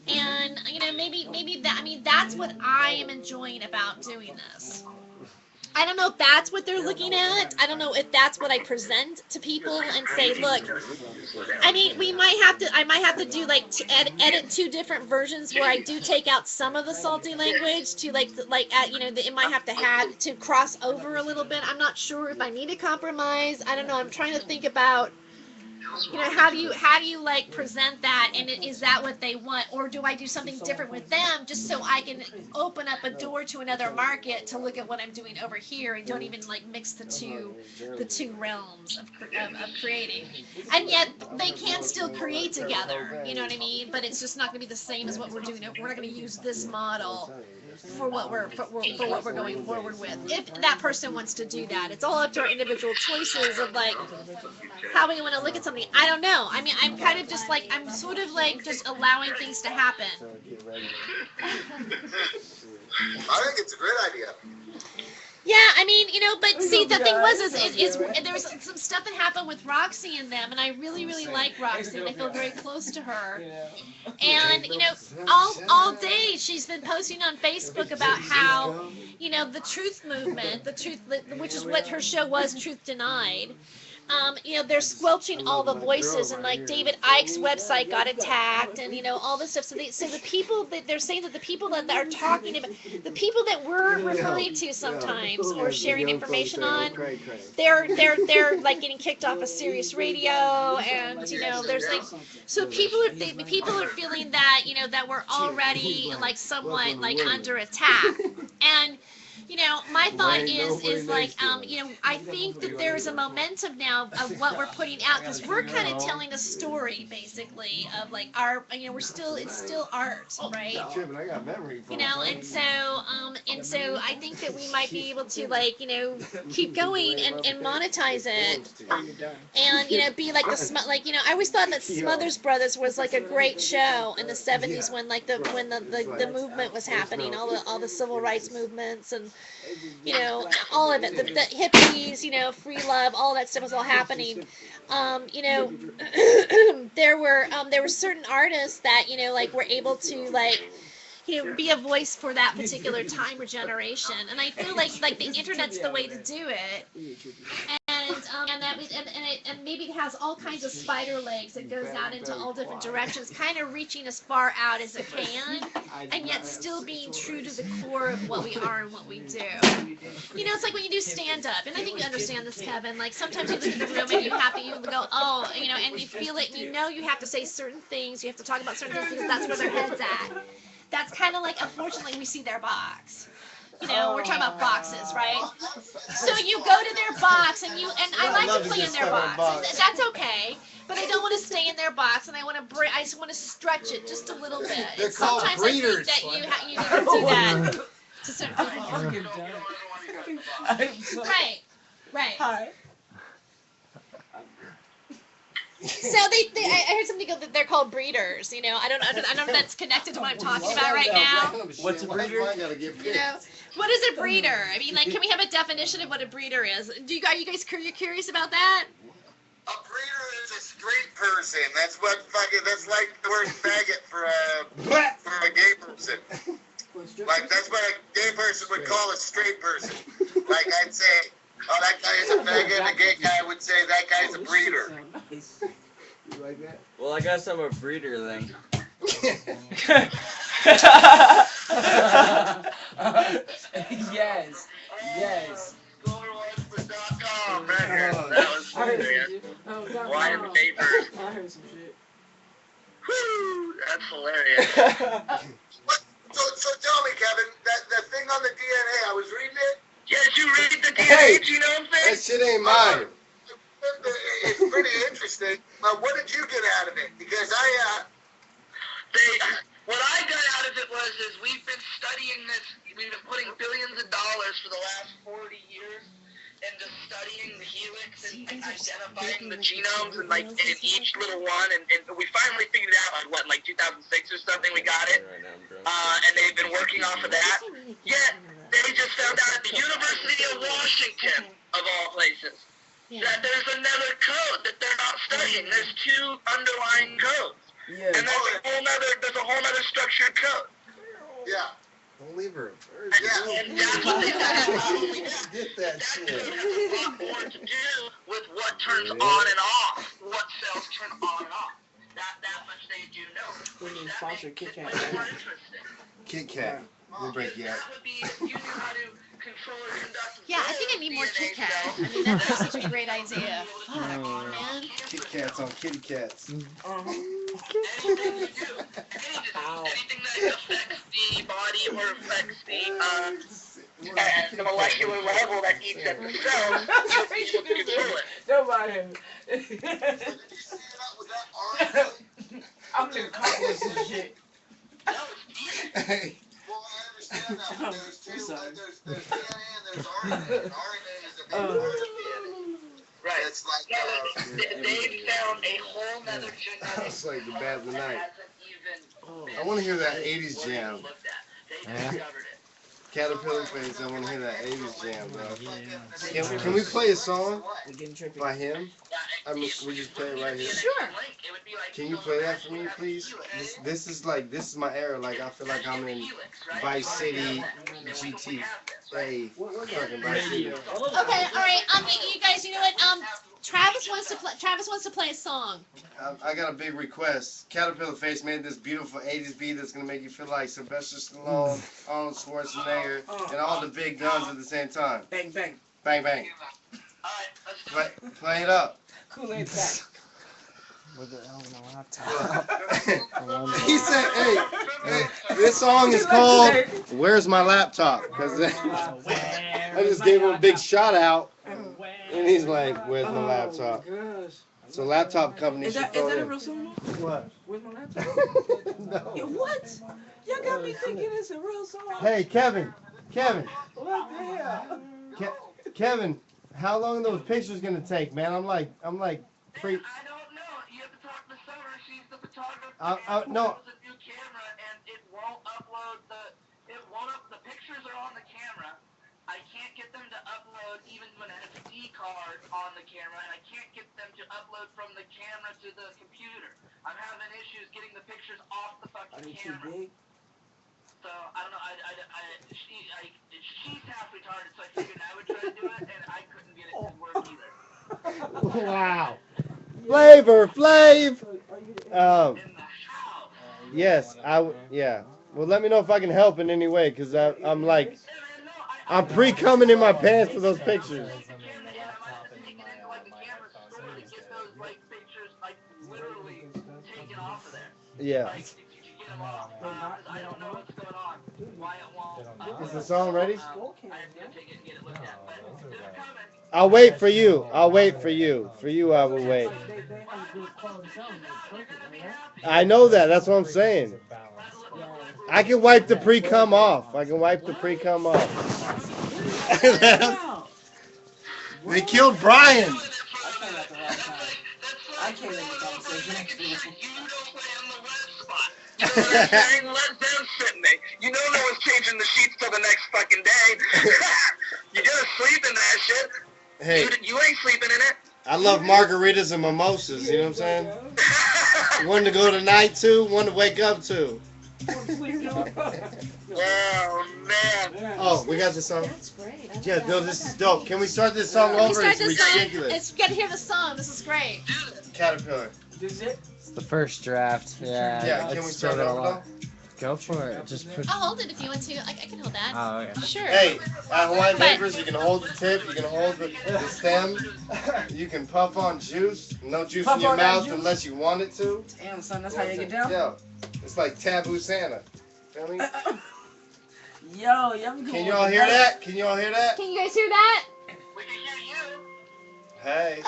And you know, maybe that, I mean, that's what I am enjoying about doing this. I don't know if that's what they're looking at. I don't know if that's what I present to people and say, look, I mean, I might have to do like edit 2 different versions where I do take out some of the salty language to it might have to cross over a little bit. I'm not sure if I need to compromise. I don't know. I'm trying to think about, how do you like present that, and is that what they want, or do I do something different with them just so I can open up a door to another market to look at what I'm doing over here and don't even like mix the two realms of creating, and yet they can still create together, you know what I mean? But it's just not going to be the same as what we're doing. We're not going to use this model for what we're going forward with. If that person wants to do that, it's all up to our individual choices of like how we want to look at something. I don't know. I mean, I'm kind of just like, I'm sort of like just allowing things to happen. I think it's a great idea. Yeah, I mean, but see, the thing was, is there was some stuff that happened with Roxy and them, and I really, really like Roxy, and I feel very close to her. And, all day she's been posting on Facebook about how, the truth movement, which is what her show was, Truth Denied, they're squelching all the voices, and like David Icke's website got attacked, and all this stuff. So the people that they're saying that the people that are talking about, the people that we're referring to sometimes or sharing information on, they're like getting kicked off of Sirius Radio, and there's like, so people are feeling that that we're already like somewhat like under attack. And my thought is like, I think that there's a momentum now of what we're putting out, because we're kind of telling a story, basically, of like our, it's still art, right? And so I think that we might be able to like, keep going and monetize it, and be like I always thought that Smothers Brothers was like a great show in the 70s when like the movement was happening, all the civil rights movements, and all of it, the hippies, free love, all that stuff was all happening. There were certain artists that like were able to like be a voice for that particular time or generation, and I feel like the internet's the way to do it. And maybe it has all kinds of spider legs that goes out into all different directions, kind of reaching as far out as it can, and yet still being true to the core of what we are and what we do. It's like when you do stand-up, and I think you understand this, Kevin, like sometimes you look in the room and you go, oh, and you feel it, and you have to say certain things, you have to talk about certain things because that's where their head's at. That's kind of like, unfortunately, we see their box. We're talking about boxes, right? So you go to their box, and I like to play in their box. That's okay, but I don't want to stay in their box, and I just want to stretch it just a little bit. They're called breeders. I think that you need to do that to certain people. Right. Hi. So I heard something that they're called breeders. I don't know if that's connected to what I'm talking about right now. What's a breeder? What is a breeder? I mean, like, can we have a definition of what a breeder is? Are you guys curious about that? A breeder is a straight person. That's like the word faggot for a gay person. Like, that's what a gay person would call a straight person. Like, I'd say, oh, that guy is a faggot, and a gay guy would say, that guy's a breeder. You like that? Well, I guess I'm a breeder then. Yes. ScholarWatchman.com, right here. That was Wire papers. I heard some shit. Whew, that's hilarious. So tell me, Kevin, the thing on the DNA, I was reading it. Yeah, did you read the DNA Hey, genome that thing? shit ain't mine. It's pretty interesting. What did you get out of it? Because What I got out of it is we've been studying this, we've been putting billions of dollars for the last 40 years into studying the helix and identifying the genomes and like in each little one, and we finally figured it out like 2006 or something, we got it, and they've been working off of that. Yet they just found out at the University of Washington, of all places, that there's another code that they're not studying. There's 2 underlying codes. Yeah. And there's a whole nother structured code. yeah. Don't leave her. Yeah, and that's what they not only that, Get that that shit. has a lot more to do with what turns on and off, what cells turn on and off. That much they do know. We need That sponsor makes Kit it Kat. much more interesting. Kit Kat. We'll break you out. That would be if you knew how to control or conduct Yeah, I think I need more DNA Kit Kat. cells. I mean, that's such a great idea. Fuck, man. Kit Kats on kitty cats. Anything you do, anything that affects the body or affects the molecular level that eats at the cell, you'll be able to control it. Nobody. I'm the accomplice and shit. No, it's easy. Hey. Well, I understand that, but there's two. sorry. There's DNA and there's RNA. And RNA is a big part of DNA. Right. It's like, They found a whole nother genetic That's like the bad of the that night. hasn't even been I want to hear that 80s fully jam. looked at. They Yeah. discovered it. Caterpillar Face, I want to hear that 80s jam, bro. Yeah. Can we play a song We're getting trippy. by him? I mean, we just play it right here. Sure. Can you play that for me, please? This is my era. Like, I feel like I'm in Vice City, GT. Hey, fucking Vice City. Okay, all right. You guys, you know what? Travis wants to play a song. I got a big request. Caterpillar Face made this beautiful 80s beat that's gonna make you feel like Sylvester Stallone, Arnold Schwarzenegger, and all the big guns at the same time. Bang, bang. Bang bang. Play it up. Kool-Aid back. What the hell is my laptop? He said, hey, this song is called "Where's My Laptop?" Because I just gave him a big shout out, and he's like, "Where's my laptop?" So laptop company Is should that throw a in. real song? What? Where's my laptop? Yo, No. what? Y'all got me thinking it's a real song. Hey, Kevin. What the hell? Kevin, how long are those pictures gonna take, man? I'm like pre. I don't know. You have to talk to Summer. She's the photographer. No. It's a new camera, and it won't upload the pictures are on the camera. I can't get them to upload even to an SD card on the camera, and I can't get them to upload from the camera to the computer. I'm having issues getting the pictures off the Are fucking they too camera. big? So I don't know. She's half retarded, so I figured I would try to do it, and I couldn't get it to work either. Wow. Flavor Flav. In the house. Yes, yeah. Well, let me know if I can help in any way, cause I'm like, I'm pre-coming in my pants for those pictures. Yeah. I don't know what's going on. Why it won't. Is the song ready? I have to take it and get it looked at, but it's coming. I'll wait for you. For you, I will wait. I know that. That's what I'm saying. I can wipe the pre-cum off. They killed Brian. I came in the conversation. You know what I'm saying? Let them sit me. You know no one's changing the sheets till the next fucking day. You gotta sleep in that shit. Hey, You ain't sleeping in it. I love margaritas and mimosas. You know what I'm saying? One to go to night to, one to wake up to. Oh, man. Oh, we got this song. That's great. Yeah, Bill, this is dope. Can we start this song Can we over? start It's this song? ridiculous. It's good to hear the song. This is great. Caterpillar. This it? It's the first draft. Yeah. Yeah, can we it's start still got a over lot. though? Go for it. Just push. I'll hold it if you want to. I can hold that. Oh, okay. Sure. Hey, at Hawaiian But- Vapors, you can hold the tip, you can hold the stem, you can puff on juice. No juice Puff in your on that mouth juice? unless you want it to. Damn, son, that's how you get down? Yo, it's like taboo Santa. Feel me? Yo, y'all be Can y'all hear that? Can y'all hear that? Can you guys hear that? We can hear you. Hey.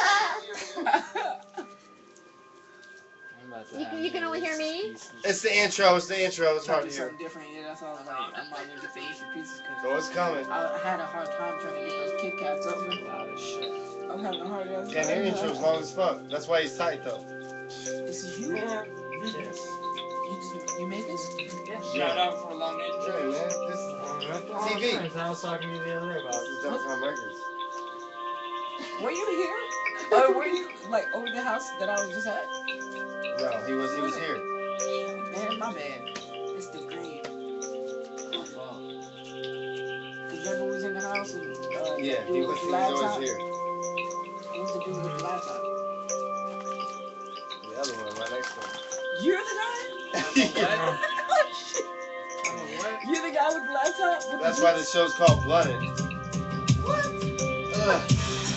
You can only hear me? It's the intro, it's the intro, it's Trying hard to to do hear. something different, yeah, that's all. Like, I'm not gonna get the Reese's Pieces So it's coming. I had a hard time trying to get those Kit Kats open. I'm having a hard time. Can't hear intro as long as fuck. That's why he's tight though. This is you? Yes. You made this? Shout out for Long Yeah, man. This is TV. I was talking to you the other day about This is Delphine Records. Were you here? Or were you, like, over the house that I was just at? No, he was here. Man, my bad. It's the green. My fault. Yeah, Dude with Dequest the is always laptop. here. Who's the dude with the laptop? The other one right next to him. You're the guy? You're the guy with the laptop? With That's the why this show's called Blooded. What? Ugh.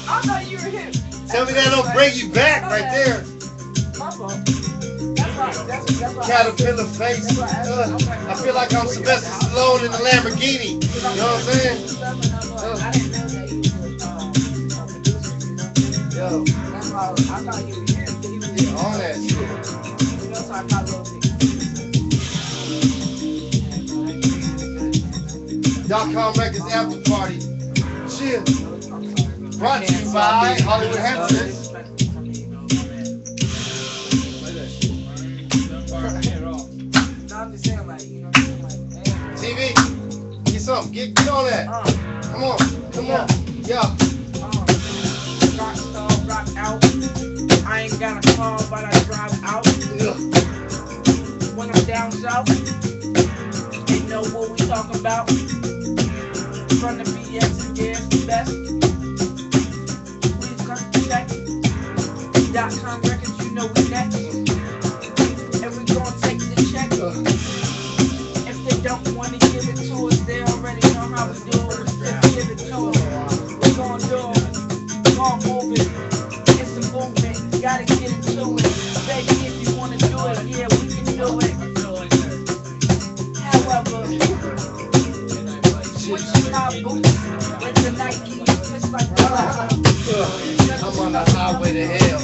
I thought you were him. Tell me that don't bring you back right there. My fault. That's why. Caterpillar face. I feel like I'm Sylvester Stallone in the Lamborghini. You know what I'm saying? I didn't know that he was a producer. Yo, That's why I thought you were him. He was get on that shit. That's why I got a little bit. .com Records After Party. Chill. Brought to you by Hollywood Hamptons. TV, get something. Get on that. Come on. Yeah. Rock star, rock out. I ain't got a car, but I drive out. When I'm down south, they know what we talking about. From the BS and yeah, the best. Please come check. .com Records, you know we next. And we gon' take the check. If they don't wanna give it to us, they already know how we do it. Just give it to them. We gon' do it. Gon' move it. It's a movement. Gotta get into it. Baby, if you wanna do it, yeah, we can do it. However, switching our boots with the Nike, just like I'm on the highway to hell.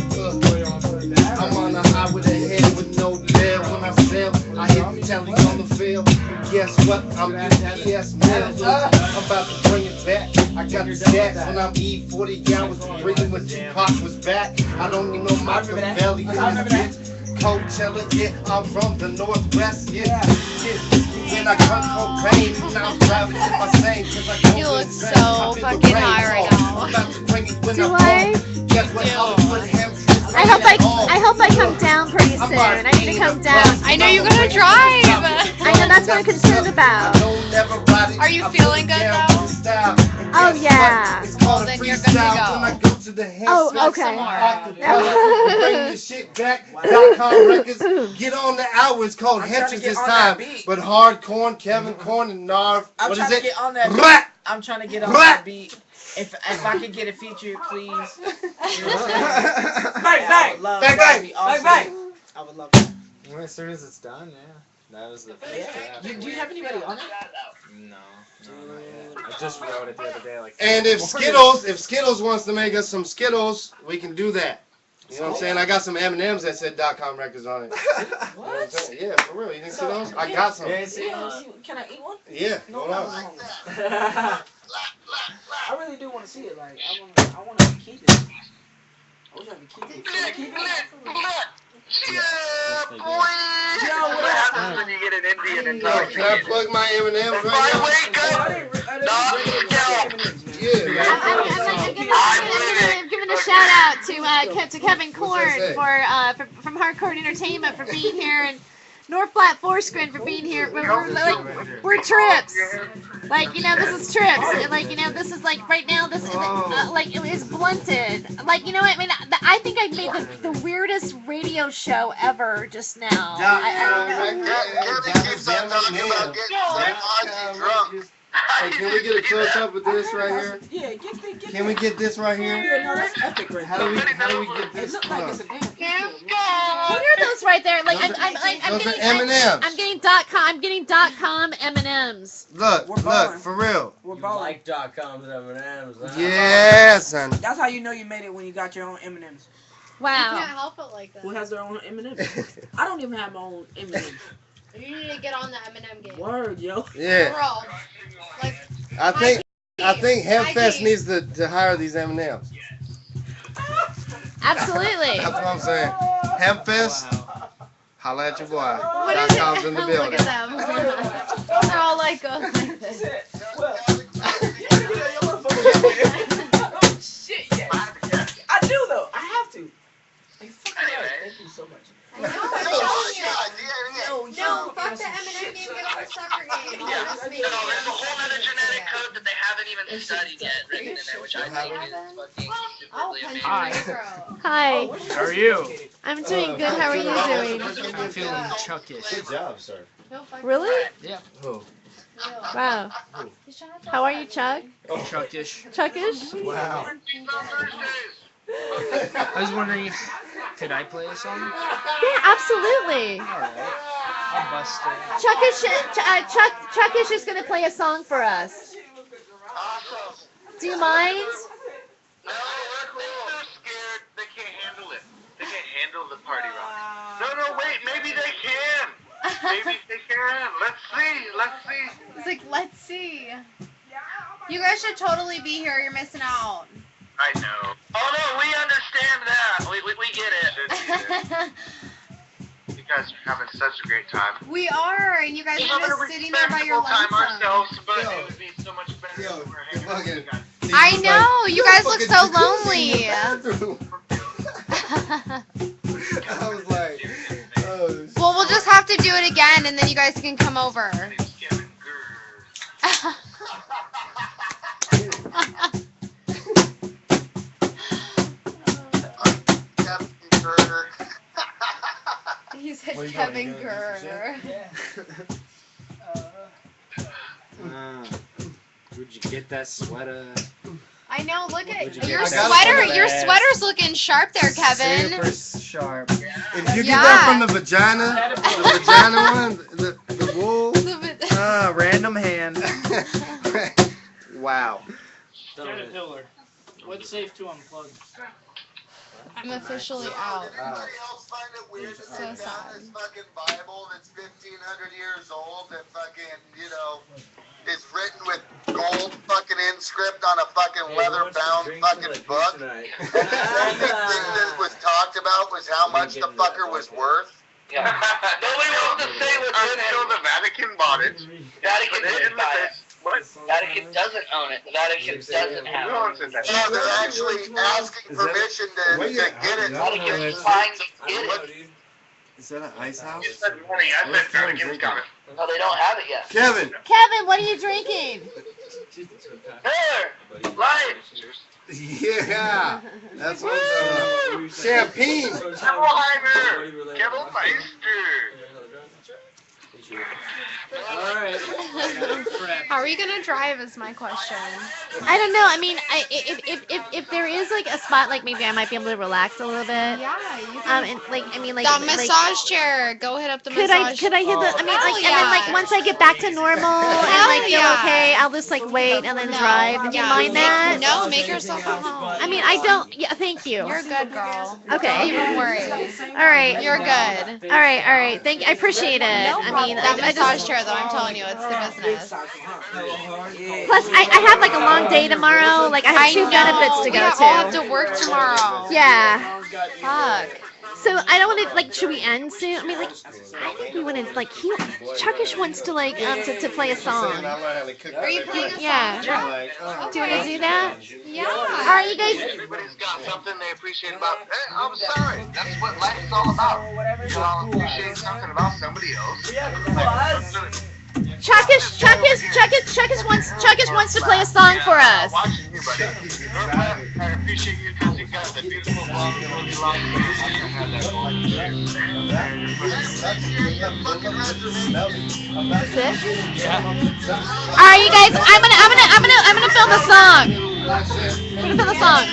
I'm on the highway to hell with no bail. When I sail, I hit the telly on the field. Guess what? I'm UPS mail. I'm about to bring it back. I got the stats when I'm E40 hours bringing when Tupac was back. I don't even know Machiavelli in this bitch. Coachella, yeah, I'm from the Northwest, yeah. When I cut cocaine, now I'm driving in my same. You look so fucking high right now. Do I? Guess what? I hope I come down pretty soon. I need to come down. I know you're gonna drive. I know, that's what I'm concerned about. Are you feeling good though? Oh yeah. Well, then you're good to go. Oh, okay. Bring the shit back. .com Records. Get on the hour. It's called Hentress this time. But Hardcorn, Kevin Corn, and Narv. I'm What trying is to it? get on that beat. Rap! I'm trying to get on that beat. If I could get a feature, please. You know what I'm saying? Bang! That'd be awesome. I would love that. Well, as soon as it's done, yeah. That was the first draft. Do you have anybody on it? No, not yet. I just wrote it the other day. Like. And if Skittles wants to make us some Skittles, we can do that. You know what I'm saying? I got some M&Ms that said .com Records on it. What? Yeah, for real. You didn't see those? I got some. Yeah, can I eat one? Yeah. No, Hold on. I really do want to see it. Like, I want to keep it. I wish I could keep it. Can I keep it? Yeah, boy. Yo, What happens when you get an Indian and talk to Can I you? plug my M&Ms If right I now? wake up, I'm giving a shout out to Kevin Korn from Hardcore Entertainment for being here, and North Flat Foursquare for being here. We're Trips. Like, you know, this is Trips. And, like, you know, this is like right now. This is like it is blunted. Like, you know what I mean? I think I made the weirdest radio show ever just now. Kevin keeps on talking about getting Ozzy drunk. Hey, can we get a close up of this right here? Yeah, get Can we get this right here? Yeah, no, that's epic right How do we get It this? looks like it's a damn What are those right there? Like I'm Those are getting M&Ms. I'm getting .com M&Ms. Look, balling. for real. We're balling. Like .coms and M&Ms. Huh? Yeah, son. That's how you know you made it when you got your own M&Ms. You can't Wow. help it like that. Who has their own M&Ms? I don't even have my own M&Ms. You need to get on the M&M game. Word, yo. Yeah. Bro, like, I think Hempfest needs to hire these M&Ms. Absolutely. That's what I'm saying. Hempfest, holla at your boy. What is it? .com's in the Look building. at them. They're all like this. Shit, yeah. I do though. I have to. Like, fucking hell. Thank you so much. I know, I'm telling you. No, fuck the M&M game, get on the soccer game. Yeah, Just no, make there's a it. whole other genetic code that they haven't even studied yet written in there, which I think is fucking I'll superbly punch amazing. you, girl. Hi. How are you? I'm doing good. How are you doing? I'm feeling chuckish. Good job, sir. No fucking Really? Yeah. Oh. Wow. He's trying to How are you, Chuck? Chuckish. Chuckish? Wow. I was wondering if could I play a song? Yeah, absolutely. Alright. I'll bust it. Chuckish is gonna play a song for us. Awesome. Do you mind? No, we're cool. They're scared. They can't handle it. They can't handle the party rock. No, wait. Maybe they can. Maybe they can. Let's see. Let's see. He's like, let's see. You guys should totally be here. You're missing out. I know. Oh no, we understand that. We get it. You guys are having such a great time. We are, and you guys We're are having a just sitting there by your respectable time lonesome. ourselves, but Yo. it would be so much better Yo, if we were hanging out with you guys. I know. You guys look so lonely. I was like, oh, Well, we'll just have to do it again, and then you guys can come over. It's Kevin Grr. Kevin Grr. He said Where you Kevin going? Gurr. Where'd you get that sweater? I know. Look at Where'd you your get that? sweater. I got it Your from the sweater's looking sharp there, Kevin. Super sharp. if you get that from the vagina one, the wool. Random hand. Wow. Caterpillar. What's safe to unplug? I'm officially out. Anybody else find it weird to So sit down sad. this fucking Bible that's 1,500 years old that fucking, is written with gold fucking inscript on a fucking leather-bound fucking book? And the only thing that was talked about was how much the fucker was worth? Yeah. Nobody wants to say what's in it. Until the Vatican bought it. Vatican didn't buy it. What? Vatican doesn't own it. The Vatican doesn't have it. No, they're actually asking permission to get it. Vatican's trying to get it. Is that an ice house? I said Vatican's got it. No, they don't have it yet. Kevin. Kevin, what are you drinking? There! Light! Yeah. That's what champagne. Kevelheimer! Kevelmeister! Alright. How are you gonna drive? Is my question. I don't know. I mean, if there is like a spot, like maybe I might be able to relax a little bit. Yeah, you can. And like That like, massage chair. Go hit up the Could I massage. hit the? I mean, like, Hell and then like yeah. once I get back to normal and Hell like feel yeah. okay, I'll just like wait and then No, drive. Do you yeah, mind that? No, make yourself at home. I mean, I don't. Yeah, thank you. You're good, girl. Okay. Don't even worry. All right. You're good. All right. Thank. I appreciate it. No I problem. mean, That I just. massage chair, though, I'm telling you, it's the business. Plus, I have like a long day tomorrow. Like I have two benefits to We go all have to. to work tomorrow. Yeah. Fuck. So I don't want to like. Should we end soon? I mean, like, I think we want to like. Chuckish wants to like to play a song. Are you playing a song? Yeah. Do you want to do that? Yeah. All right, you guys. Everybody's got something they appreciate about. Hey, I'm sorry. That's what life's all about. You all appreciate something about somebody else. Chuckish wants to play a song for us. Watching you, buddy. I appreciate you because you got the beautiful blonde and you love That's it? All right, you guys. I'm gonna film the song. I'm gonna film the song.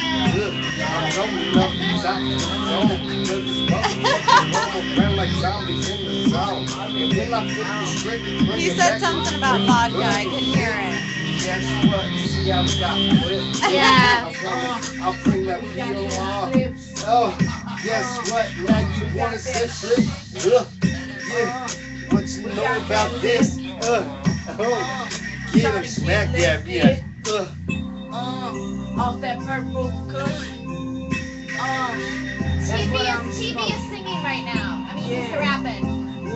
You said something about vodka. I couldn't hear it. Yeah. I'll bring that video on. Oh, guess what? Now you wanna set free. Yeah. What you know about this? Oh, get him, smack that, yeah. Off that purple kush. TB is singing right now. I mean, he's rapping.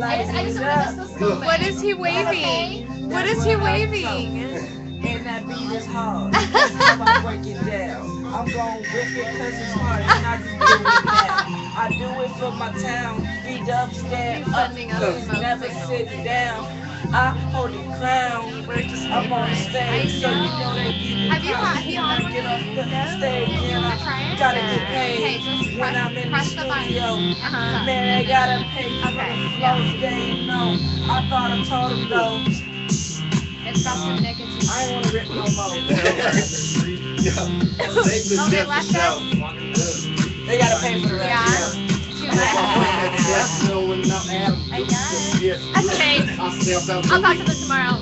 I just want to listen to What is he waving? What is he waving? And that beat is hard. That's how I break it down. I'm gon' rip it cause it's hard and I just do it now. I do it for my town. B-dub stand up, Sending us never emotes. sit down. I hold the crown, I'm on stage, so you know they give me Have you had one? get off the stage, and Wanna try I it? gotta get Okay, paid just when I'm in the press the button. studio. Uh-huh. Man, they gotta pay for Okay, the flows, they ain't know. I thought I told them though, It's got some nicotine. I ain't wanna rip no more. Oh, they left us? They gotta pay for the rest. Yeah. Too bad. I guess. Okay. I'll talk to them tomorrow.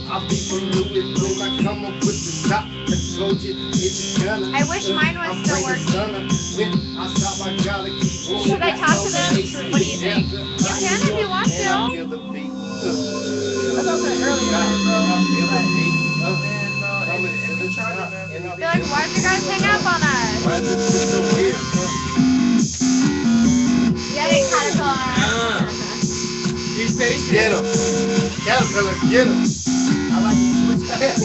I wish mine was still working. Should I talk to them? What do you think? You can if you want to. I thought that earlier. Be like, why'd you guys hang up on us? Get it, Caterpillar. He said he Get him. Caterpillar, get him. I like you switch that.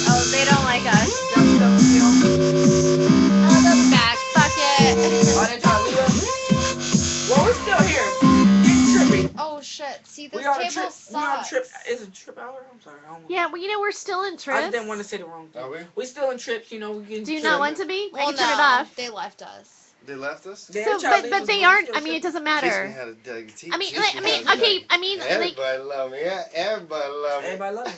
Oh, they don't like us. Oh, they'll be back. Fuck it. Oh, they trying to leave us? Well, we're still here. It's trippy. Oh shit! See, this We on a table trip. We on a sucks. trip. Is it trip hour? I'm sorry. I don't Yeah, well, you know, we're still in I just trips. didn't want to say the wrong thing. Are we? We still in trips, you know. We getting Do you not want to be? I Well, can turn it no, off. they left us. They left us? So, but they aren't. I mean, it doesn't matter. I mean, okay. I mean, like, Everybody love me. Yeah, everybody love me. Everybody love me.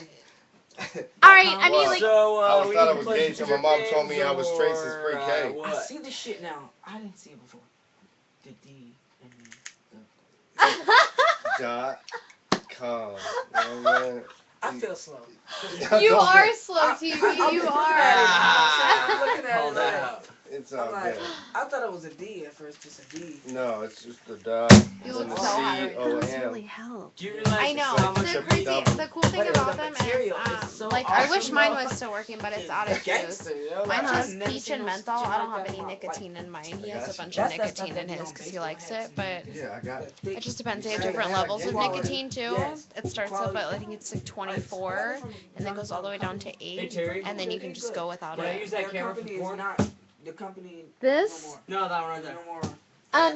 all right. I mean, like, So, I always we thought can I was play gay some till my mom strip told me I was games straight since or, pre-K. I what? see this shit now. I didn't see it before. The D and .com. Oh, man. I feel slow. You are slow, TV. You I'm are. looking at Hold it like, up. It's I'm all like, good. I thought it was a D at first, just a D. No, it's just the dot. You and look the so hot right now. those C-O-M. really help. Do you realize I know. how much The a crazy, big- the cool thing But about the them material is, is so like, I wish awesome, mine though. was still working, but it's It's out of juice. gangster, yo. Mine I've has never peach seen and no menthol. shit I don't like have that any in my life. nicotine in mine. He has a That's bunch of stuff nicotine that in they his don't because taste he likes like it, but Yeah, I got it. it just depends. They have Yeah, different yeah, levels of quality. nicotine too. Yes. It starts up at, I think it's like 24, and then goes all the way down to 8, Terry? and then you can just go without Can I it. use that Their camera for company is porn? not the company. This? No, that one right there. No more.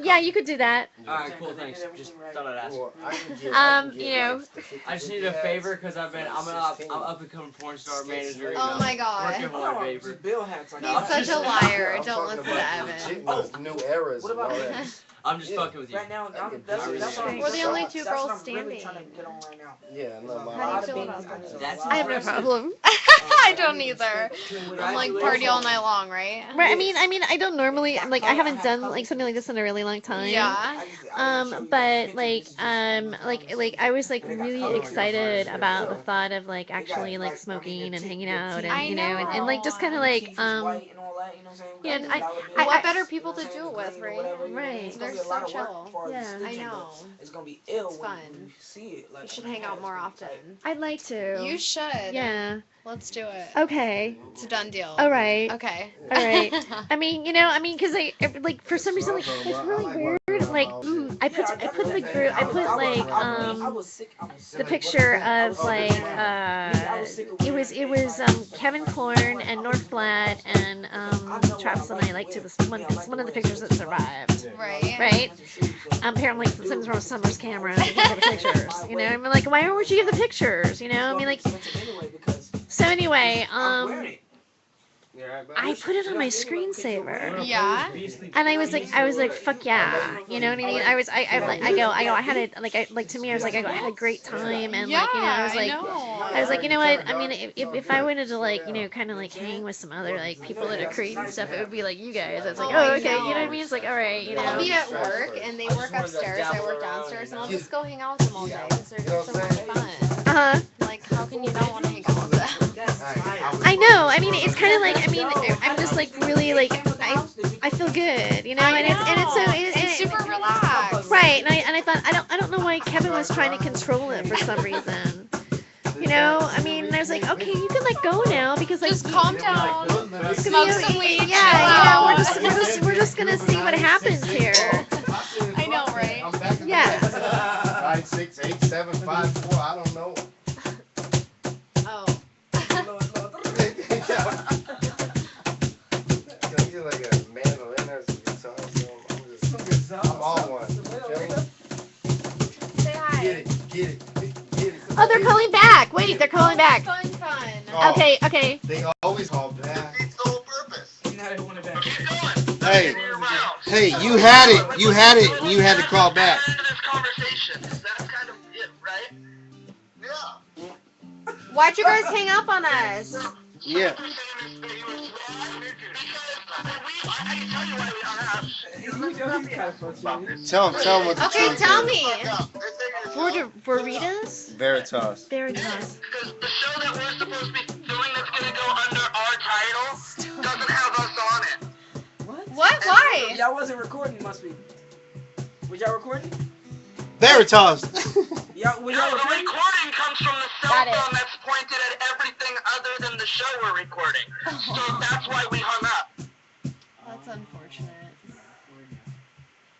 Yeah, you could do that. Alright, cool, thanks. Just thought I'd ask. Well, I can get, I can get You know, like the 50 I just need a ads. favor because I'm up and coming porn star manager. Oh my god. Working for Oh, my favor. just bill hats like No, He's I'm such a just- liar. I'm Don't talking listen to about the Evan. chick- those new eras. What about and all that? that. I'm just Yeah. fucking with you. Right now, I can that's do what that. I'm We're the only two that's girls what I'm really standing. trying to get on right now. Yeah, no, How do you my feel about that? That's I have no impressive. problem. I don't either. I'm like party all night long, right? right? I mean, I don't normally like. I haven't done like something like this in a really long time. Yeah. But like I was like really excited about the thought of like actually like smoking and hanging out I and you know and like just kind of like yeah, What better people to do it with, right? Right. They're so chill. Yeah. I know. It's gonna be ill It's when fun. you see it. Like, You should hang out more often. I'd like to. You should. Yeah. Let's do it. Okay. It's a done deal. All right. Okay. All right. I mean, because like for some reason like it's really weird. Like I put the group. I put like the picture of like it was Kevin Korn and North Flat and Travis and I like to this one. It's one of the pictures that survived. Right. Right. Apparently something's wrong with Summer's camera. They can't get the pictures. You know. I mean, like, why would you give the pictures? You know. I mean, like. So anyway, I put it on my screensaver. Yeah. And I was like, fuck yeah, you know what I mean? I had a to me, I was like, I had a great time, and like, you know, I was like, you know what? I mean, if I wanted to like, you know, kind of like hang with some other like people that are crazy and stuff, it would be like you guys. It's like, oh, okay, you know what I mean? It's like, all right, you know. I'll be at work and they work upstairs. I work downstairs, and I'll just go hang out with them all day because they're just so much fun. Like, how can you not want to hang out with them? I know. I mean, it's kind of like. I mean, I'm just like really like. I feel good, you know, and it's so It's super relaxed. right. And I thought I don't know why Kevin was trying to control it for some reason. You know, I mean, I was like, okay, you can like go now because like Just calm down. smoke some weed. Yeah, you know, we're just gonna see what happens here. I know, right? Yeah. 5, 6, 8, 7, 5, 4. I don't know. Oh. You're like a mandolin or some guitar, so I'm all one. You feel me? Say hi. Wait, they're calling back. Fun. Oh, Okay. They always call back. Defeats the whole purpose. Now they want it back. Keep going. Hey, More rounds. hey, you had it, and you had to call back. End of this conversation. That's kind of it, right? Yeah. Why'd you guys hang up on us? Yeah. Tell him what the Okay, truth tell is. me. Burritos? Veritas. Veritas. Because the show that we're supposed to be doing that's going to go under our title doesn't have us on it. What? Why? Y'all wasn't recording, must be. Was y'all recording? Veritas. Y'all, was No, y'all the recording? recording comes from the cell Got it. phone that's pointed at everything other than the show we're recording. So that's why we hung up. That's unfortunate.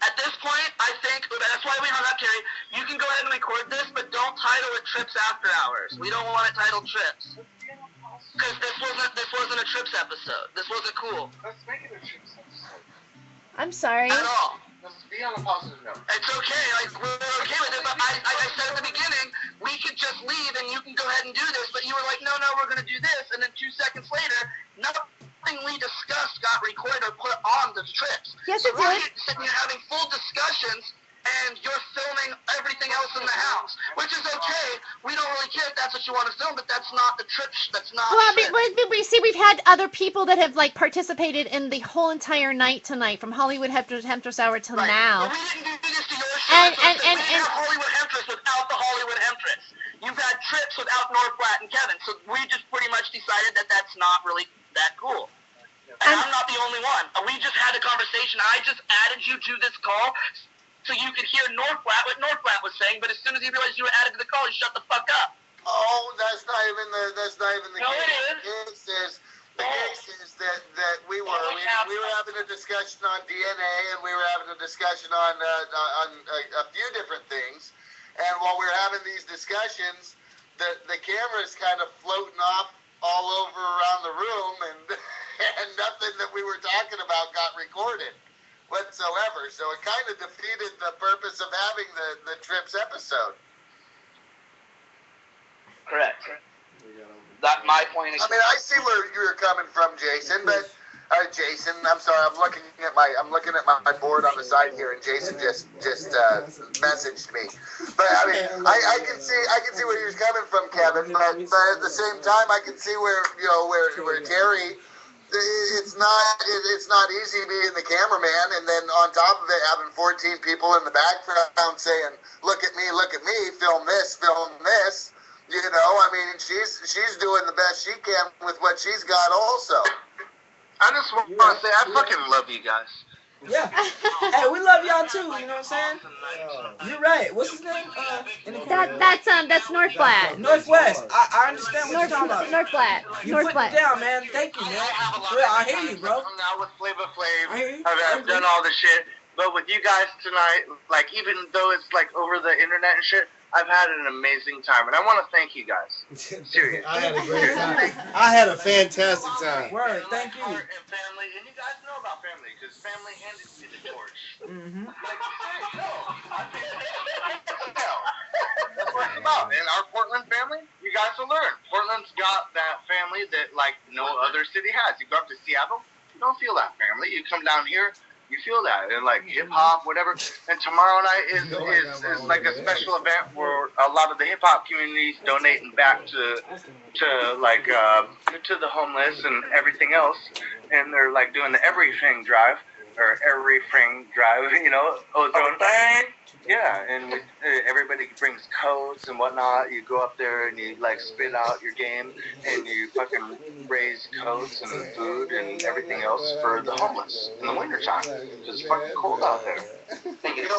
At this point, I think that's why we hung up, Carrie. You can go ahead and record this, but don't title it Trips After Hours. We don't want it titled Trips. Because this wasn't a Trips episode. This wasn't cool Let's make it a Trips episode. I'm sorry. at all. Let's be on a positive note. It's okay, like, we're okay with it, but I said at the beginning, we could just leave and you can go ahead and do this, but you were like, no, we're gonna do this, and then 2 seconds later, nothing we discussed got recorded or put on the trips. Yes, So it we're did. sitting here having full discussions, and you're filming everything else in the house, which is okay. We don't really care if that's what you want to film, but that's not the trips, that's not Well, trips. we see we've had other people that have like participated in the whole entire night tonight, from Hollywood Hemtress Hour till Right. now. But we didn't do this to your show. And- That's what I said. and- We didn't have Hollywood Hemtress without the Hollywood Hemtress. You've had trips without Northflat and Kevin, so we just pretty much decided that that's not really that cool. And I'm not the only one. We just had a conversation. I just added you to this call so you could hear Northflat, what Northflat was saying, but as soon as he realized you were added to the call, he shut the fuck up. Oh, that's not even the No, case. it The case is that we were having a discussion on DNA, and we were having a discussion on a few different things. And while we were having these discussions, the camera's kind of floating off all over around the room, and and nothing that we were talking about got recorded whatsoever. So it kind of defeated the purpose of having the trips episode. Correct. That's my point. I mean, I see where you're coming from, Jason, but Jason, I'm sorry, I'm looking at my board on the side here, and Jason just messaged me. But I mean, I can see where you're coming from, Kevin. But at the same time, I can see where Terry. It's not easy being the cameraman, and then on top of it, having 14 people in the background saying, "Look at me, film this." You know, I mean, she's doing the best she can with what she's got also. I just want to say, I fucking love you guys. Yeah. Hey, we love y'all too, you know what I'm saying? You're right. What's his name? In the corner? That's Northflat. Northwest. I understand what you're talking about. Northflat. You put it down, man. Thank you, man. I hear you, bro. Now with Flavor Flav, I hear you. I've done all the shit. But with you guys tonight, like, even though it's like over the internet and shit, I've had an amazing time, and I want to thank you guys. Seriously. I had a great time. I had a fantastic time. Word, thank you. Heart and family, and you guys know about family, because family handed me the torch. Mm-hmm. Like, no, that's what it's about, man. Our Portland family, you guys will learn. Portland's got that family that, like, no other city has. You go up to Seattle, you don't feel that family. You come down here, you feel that, and like hip hop, whatever. And tomorrow night is like a special event where a lot of the hip hop communities donating back to the homeless and everything else. And they're like doing the everything drive, you know, ozone thing. Yeah, and everybody brings coats and whatnot. You go up there and you like spit out your game, and you fucking raise coats and food and everything else for the homeless in the wintertime. Because it's fucking cold out there. Thank you,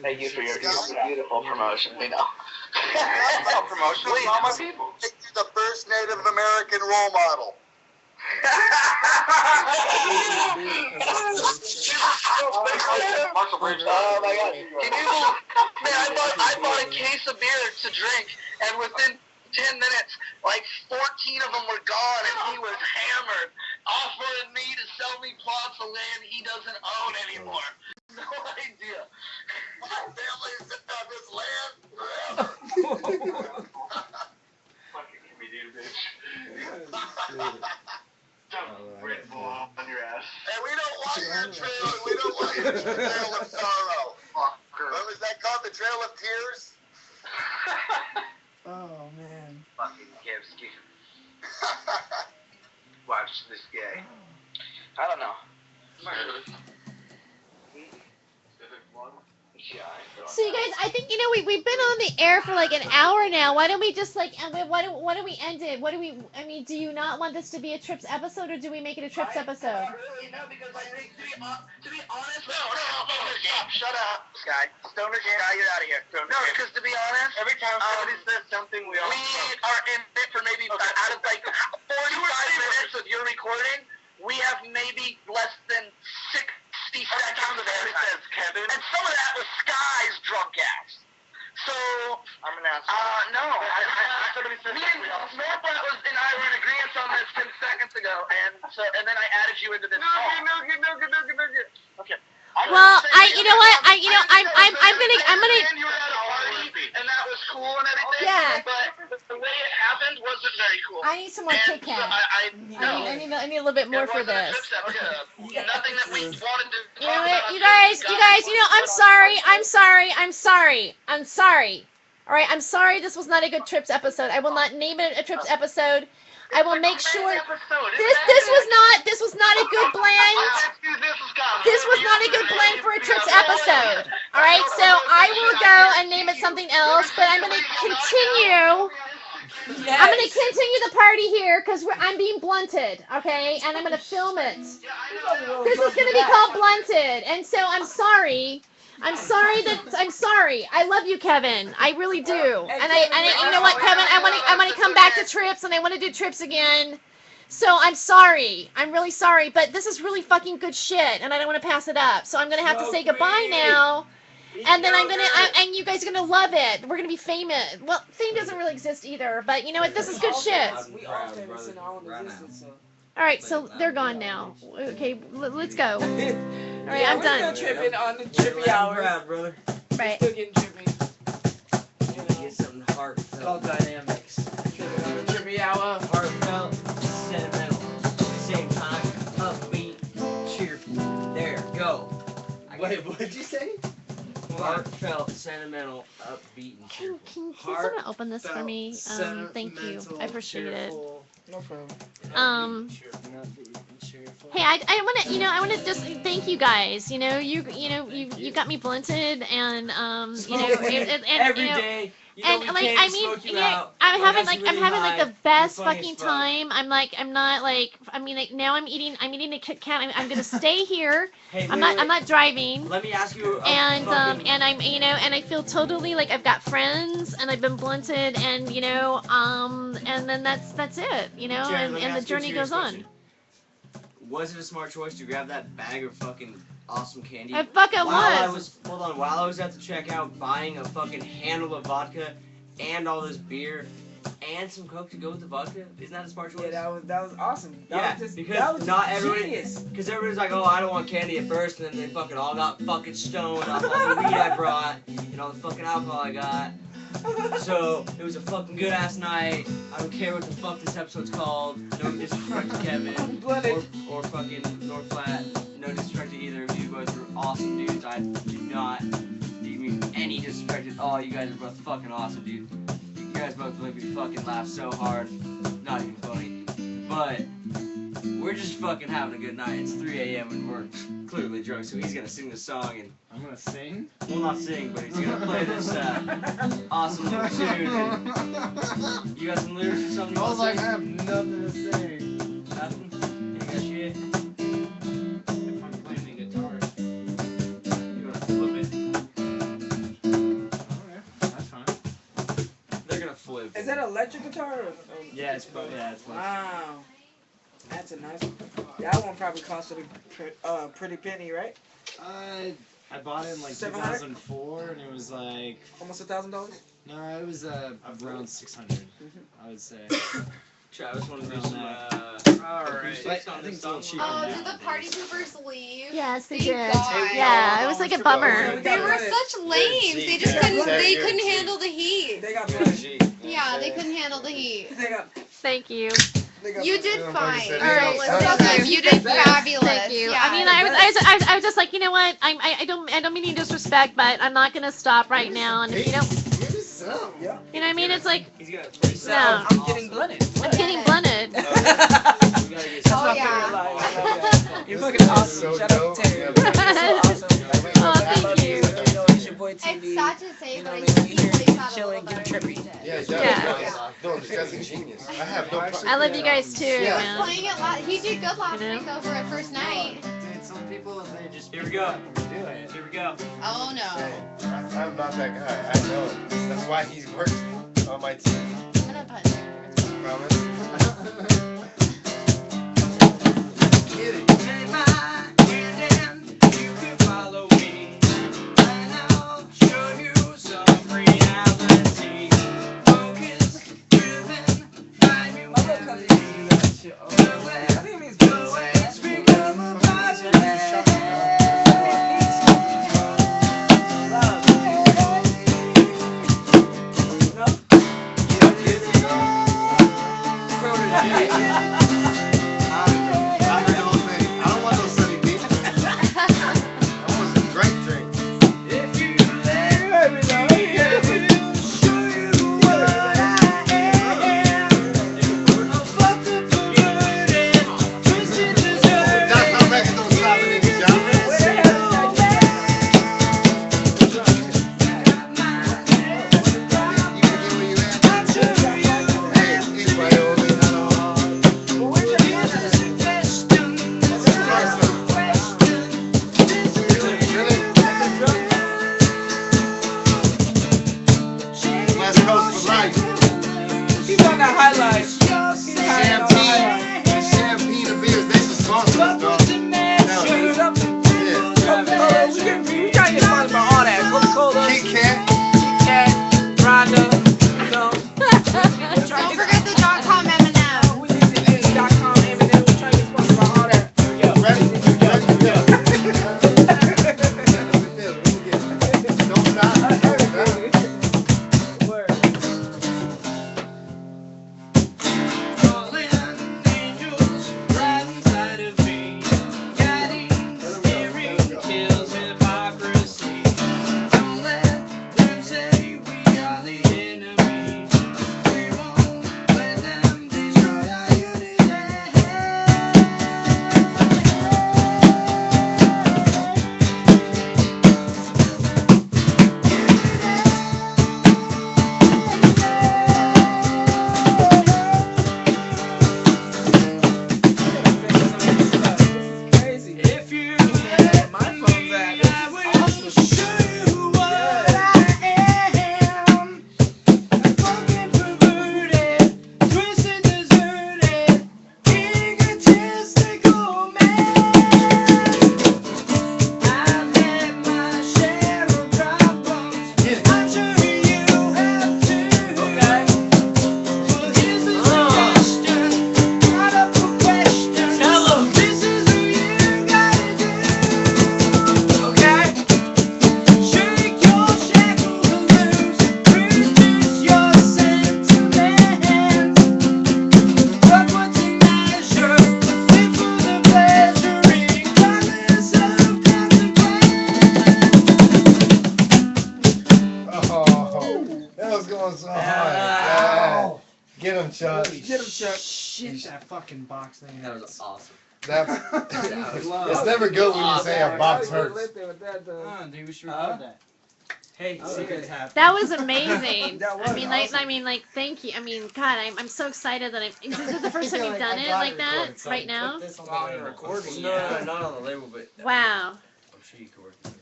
Thank you for your beautiful promotion. We know. No promotion. It's all my people. Make you the first Native American role model. Oh my god. Can you believe, man, I bought a case of beer to drink, and within 10 minutes, like 14 of them were gone, and he was hammered, offering me to sell me plots of land he doesn't own anymore. No idea. My family's on this land forever. Red Bull on your ass. And we don't want your trail. We don't want your trail of sorrow. What was that called? The Trail of Tears? Oh man. Fucking Kevsky. Watch this guy. I don't know. So you guys, I think we've been on the air for like an hour now. Why don't we just like why don't we end it? I mean, do you not want this to be a Trips episode, or do we make it a Trips episode? Really, no, because I think to be honest, no, shut up, Sky. Stoner Sky, you're out of here. No, because to be honest, every time somebody says something, we are in it for maybe out of like 45 minutes of your recording, we have maybe less than 60 seconds of airtime. Kevin. And some of that was Sky's drunk ass. So I'm gonna ask. No. Me and Northwest and I were in agreement on this 10 seconds ago, and then I added you into this. No. Okay. Well, you know what? I'm gonna. You were at a party, and that was cool and everything. Yeah. But the way it happened wasn't very cool. I need some more Kit Kat. I need a little bit more for this. Nothing that we wanted to. You know what, you guys, I'm sorry. All right, I'm sorry this was not a good Trips episode. I will not name it a Trips episode. I will make sure this was not a good blend. This was not a good blend for a Trips episode. All right, so I will go and name it something else, but I'm going to continue. Yes. I'm going to continue the party here because I'm being blunted, okay? And I'm going to film it. This is going to be called Blunted, and so I'm sorry. I'm sorry. I love you, Kevin. I really do. And I you know what, Kevin? I want to come back to Trips, and I want to do Trips again. So I'm sorry. I'm really sorry, but this is really fucking good shit, and I don't want to pass it up. So I'm gonna have to say goodbye now. And then and you guys are gonna love it. We're gonna be famous. Well, fame doesn't really exist either, but you know what? This is good shit. All right, so they're gone now. Okay, let's go. All right, I'm done. We're still tripping on the trippy hours. Brother. Right. Still getting trippy. Get something heartfelt. Called dynamics. Tripping on the trippy hour. Heartfelt, sentimental, same time, upbeat, cheerful. There, go. Wait, what did you say? Heartfelt, sentimental, upbeat, and cheerful. Can someone open this for me? Thank you. I appreciate it. No problem. Hey, I want to just thank you guys. You got me blunted, and every day. I'm having the best fucking time. Now I'm eating a Kit Kat. I'm gonna stay here. Hey, I'm not driving. Let me ask you. And I feel totally like I've got friends, and I've been blunted, and and then that's it. Jared, and the journey goes on. Was it a smart choice to grab that bag of fucking awesome candy? I fucking was. While I was at the checkout buying a fucking handle of vodka and all this beer and some Coke to go with the vodka? Isn't that a smart choice? Yeah, that was awesome. Because not everybody, because everybody's like, oh, I don't want candy at first, and then they fucking all got fucking stoned off all the weed I brought and all the fucking alcohol I got. So it was a fucking good ass night. I don't care what the fuck this episode's called. No disrespect to Kevin or fucking North Flat. No disrespect to either of you. Both were awesome dudes. I do not mean any disrespect at all. You guys are both fucking awesome, dude. You guys both make me fucking laugh so hard. Not even funny. But we're just fucking having a good night. It's 3 a.m. and we're clearly drunk, so he's gonna sing this song and I'm gonna sing? well, not sing, but he's gonna play this awesome little tune. And you got some lyrics or something? I was like, I have nothing to say. Nothing? You got shit? If I'm playing the guitar. You wanna flip it? Okay, that's fine. They're gonna flip. Is that an electric guitar? Yeah, it's both. Wow. That's a nice one. That one probably cost a pretty penny, right? I bought it in like 2004, and it was like almost $1,000. No, it was around 600. I would say. Travis wanted to do some. Alright. I think it's a little cheaper Oh, now. did the party poopers leave? Yes, they Thank did. God. Yeah, it was like a bummer. They were such lames. They just couldn't handle the heat. They got money. Yeah, they couldn't handle the heat. They got. Thank you. You did fine. Alright, You did fabulous. Thank you. Yeah, I mean, I was just like, you know what? I don't mean any disrespect, but I'm not gonna stop right now. And if you know, you know what I mean? It's like, no, I'm getting blunted. I'm getting blunted. Oh yeah. You're fucking awesome. So Shout out dope. to Terry. Yeah, You're so awesome. Oh, thank you. It's your boy TV. It's sad to say, You but know I what I mean? usually We here sound a little chilling, better getting than trippy. you did. Yeah, Yeah. no, this guy's a genius. I have no problem. I love you guys too, Yeah. man. Playing it he did good last You know? night though for a first night. Dude, some people, they just. Here we go. Do it. Here we go. Oh no. Hey, I'm not that guy. I know it. That's why he works on my team. I'm gonna put it. Promise? Get it. Take my hand and you can follow me, and I'll show you some reality. Focus, driven by humanity. The way, the way it's become a I heard those things. I don't want no sunny beach. I want some great drinks. If you let me know, I will show you what I am. A fucker perverted, twisted deserted. That's how records don't stop in any genre. You can get where you at. Hey, it's right over here. West Coast for life. He's on that highlight. He's hiding on the highlight. Champagne and beers, they some sponsors, dog. Shut up. Yeah. We trying to get sponsored by all that. Coca-Cola, Kit Kat. Cat, Rhonda, you know. Don't forget the .com M&M. We need to get .com, Eminem. We're trying to get sponsored by all that. Ready? Ready? Yeah. Don't stop. Word. Fallen angels right inside of me, guiding, steering, kills hypocrisy. Don't let them say we are the enemy. We won't let them destroy our unity. Crazy. If you let My phone's at. me, I will show you what I am. A fucking perverted, twisted, deserted, egotistical man. I've had my share of problems. I'm sure you have too. Well, here's the suggestion. Brought up a question. Tell 'em. This is who you gotta do. Okay? Shake your shackles loose. Reduce your sentiments. But what's in measure? Live for the pleasure, regardless of consequence. Oh, that was going so hard. Yeah. Get him, Chuck. Get him, Chuck. Shit, that fucking box thing. That was awesome. That's, Wow. it's never good when you say a box hurts. Dude, we should record that. Hey, secrets happen. That was amazing. That was I mean, like, thank you. I mean, God, I'm so excited that this is the first time you've done it like that right now. No, not on the label, but Wow, I'm sure you could work it.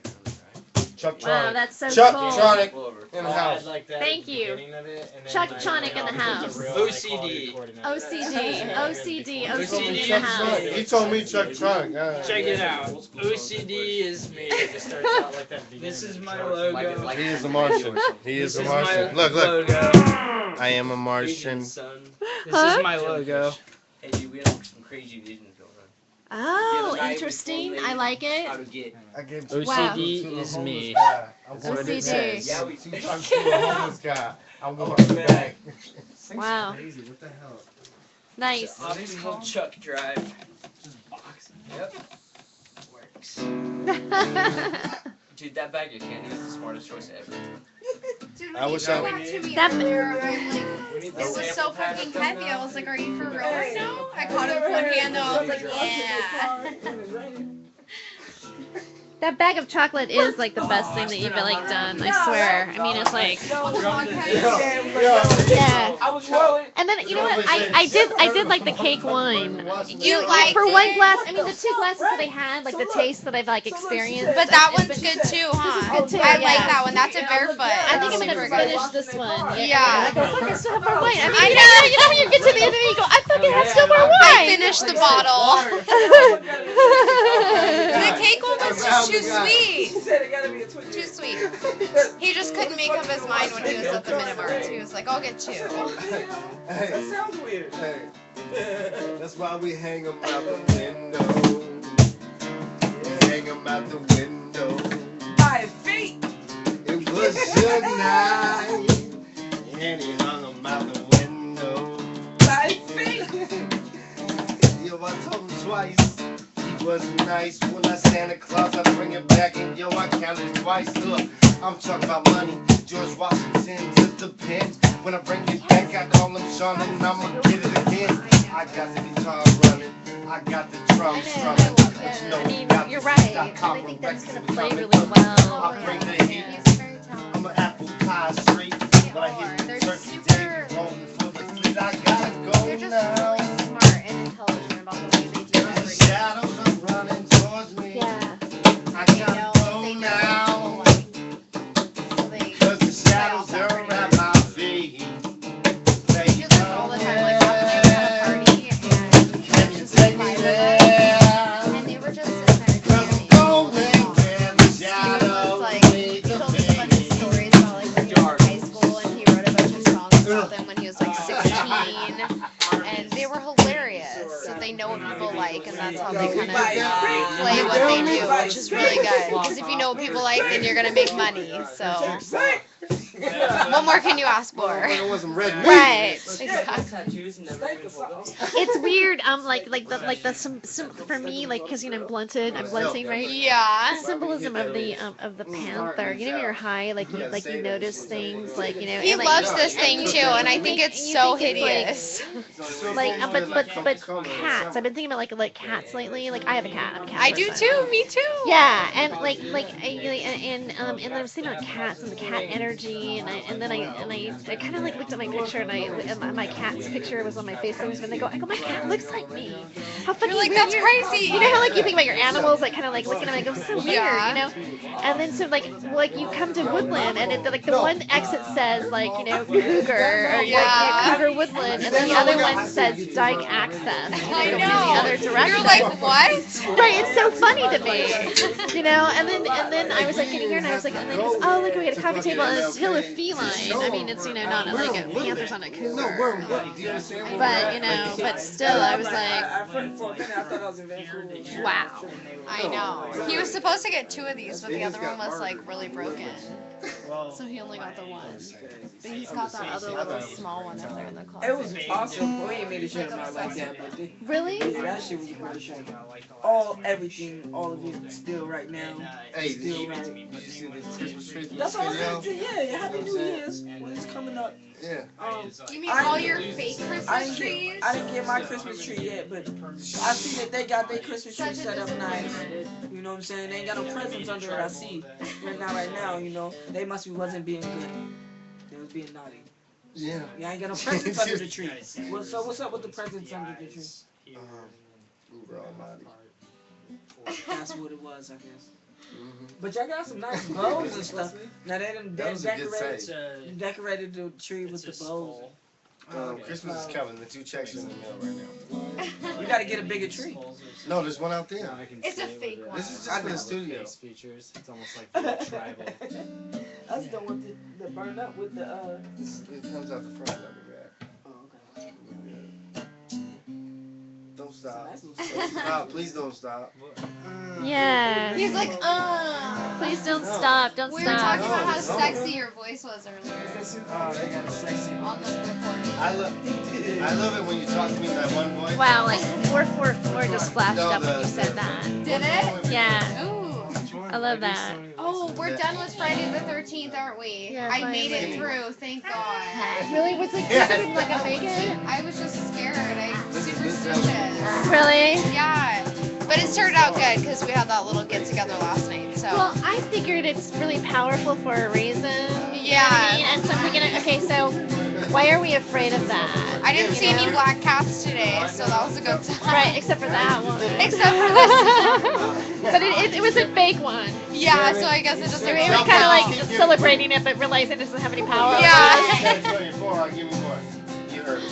Chuck wow, Tronic. that's so Chuck cool. Tronic Pull over. in the house. Thank you. Chuck Tronic in the house. OCD. OCD, OCD, OCD in Chuck the house. Tronic. He told me Chuck Tronic. Check it out. OCD is me. This is my logo. He is a Martian. He is a This is my Martian. Look, look. logo. I am a Martian. This Huh? is my logo. Hey, dude, we had some crazy visions going on. Oh, interesting. I like How it. to get. I gave OCD to a is homeless me. guy. I'm going to OCD. bed. Yeah, we. I'm to a homeless guy. I'm going back. Wow. Crazy. What the hell? Nice. Optimal Chuck drive. Yep. Works. Dude, that bag of candy was the smartest choice ever. Dude, I wish I- went to me That- earlier, I'm like, it was so fucking heavy. I was like, are you for real right now? I caught it with one hand though. I was like, yeah. That bag of chocolate is like the best thing that you've like done. I swear. I mean, it's like, yeah. I was rolling. And then you know what? I did like the cake one. You liked For it? one glass. I mean, the two glasses that I had, like the taste that I've like experienced. But that one's good too, huh? Good too, I yeah. like that one. That's a barefoot. I think I'm Super gonna good. finish this one. Yeah. I go, fuck, I still have more wine. I mean, I you know when you get to the end of it, you go, I fucking have still more I wine. finished the bottle. The cake one was just too sweet. She said it gotta be a twin. Too sweet. He just couldn't make up his mind when he was at the Minimarts. He was like, I'll get two. Hey, That sounds weird. hey, that's why we hang 'em out the window. Hang 'em out the window. 5 feet. It was Suge Knight, and he hung 'em out the window. 5 feet. Yo, I told him twice. He was nice. When I Santa Claus, I bring it back, and yo, I counted twice. Look, I'm talking about money. George Washington took the pen. When I bring it back, I call him Sean, and I'ma get it again. I got the guitar running. I got the drums strumming. But you know, I mean, got you're the right. .com And I think that's records gonna play coming really up. well. I bring the heat. He's very talented. I'm an apple pie street. When I hit the They're turkey super- day, rolling for the fleet. I gotta go They're just now. really smart and intelligent about the way they do The everything. shadows are running towards me. Yeah. I They gotta know, go they know now. what people like. So they Cause the shadows play are off that at my feet. They I do this all the time. Like one time we had a party Can you take me there? and they were just sitting there Cause I'm jamming. going where the He was shadows like, lead he the told me funny feet. stories about like when he was in high school and he wrote a bunch of songs about them when he was like 16, and they were hilarious. So they know what people like, and that's how they kind of play what they do, which is really good. Because if you know what people like, then you're gonna make money. So what more can you ask for? It wasn't red meat. Right. Tattoos and everything. It's weird. For me, like, cause you know I'm blunting, right? Yeah. The symbolism of the panther. You know, when you're high, like you notice things, like you know. He and, like, loves this thing too, and I think it's so hideous. Like, but cats. I've been thinking about like cats lately. Like I have a cat. I'm a cat I do person. too. Me too. Yeah, and and then I was thinking about cats and the cat energy, and I kind of like looked at my picture, and my cat's picture was on my Facebook, and I go, my cat looks like me. How fucking You're like, weird. that's crazy. You know how like you think about your animals, like kind of like looking at them, like, oh, so weird, Yeah. you know? And then so like you come to Woodland, and it, like the one exit says like Cougar or Yeah. Cougar Woodland, and then the other one says Dyke Access. You I go know. in the other direction. You're like, what? Right, it's so funny to me, you know. And then I was like getting here, and I was like, and then just, oh look, we got a coffee table, and it's still a feline. I mean, it's not like a panther's on a cougar, but but still, I was like, For a minute, I thought I was in Vancouver. wow. I know. He was supposed to get two of these, but the other one was like really broken. So he only got the one. But he's got that other little small one up there in the closet. It was awesome. We ain't made a shirt out like that, but Really? yeah, that shit was really everything, all of it still right now. Hey, Still right. did you see the Christmas tree That's all I video? was saying. Yeah, Happy New Year's when it's coming up. Yeah. You mean all your fake Christmas trees? I didn't get my Christmas tree yet, but I see that they got their Christmas tree set up nice. You know what I'm saying? They ain't got no presents under it. I see right now, you know, they wasn't being good. They was being naughty. Yeah. Yeah, I ain't got no presents under the tree. What's up with the presents under the tree? Uber Almighty. That's what it was, I guess. Mm-hmm. But y'all got some nice bows and stuff. Now they done That was a good decorated the tree with the bows. Christmas is coming. The 2 checks are in the mail right now. You gotta get a bigger tree. No, there's one out there. It's a fake one. This is just for the studio. Features. It's almost like the tribal. I just don't want the burn up with the It comes out the front of the back. Oh, okay. Don't stop. Nice little Don't stop. Please don't stop. Yeah. He's like, Please don't stop. Don't We were stop. talking about how sexy your voice was earlier Oh, they got a sexy. on the recording. I love it when you talk to me in that one voice. Wow, like 444 just flashed No, up when the- you said that. Did it? Yeah, Ooh. I love that. Oh, we're done with Friday the 13th, aren't we? Yeah, I made it finally. through, thank God. Really? Was it good? Like a make it? I was just scared. I'm superstitious. Really? Yeah. But it started out good because we had that little get together last night. So. Well, I figured it's really powerful for a reason. You know what Yeah. I mean? And so I'm thinking, okay, so why are we afraid of that? I didn't You see any know? black cats today, so that was a good sign. Right, except for that one. Except for this. But it was a fake one. Yeah, so I guess it just So we were kind of like celebrating it, but realizing it doesn't have any power. Yeah. 24, I'll give you more. You heard it.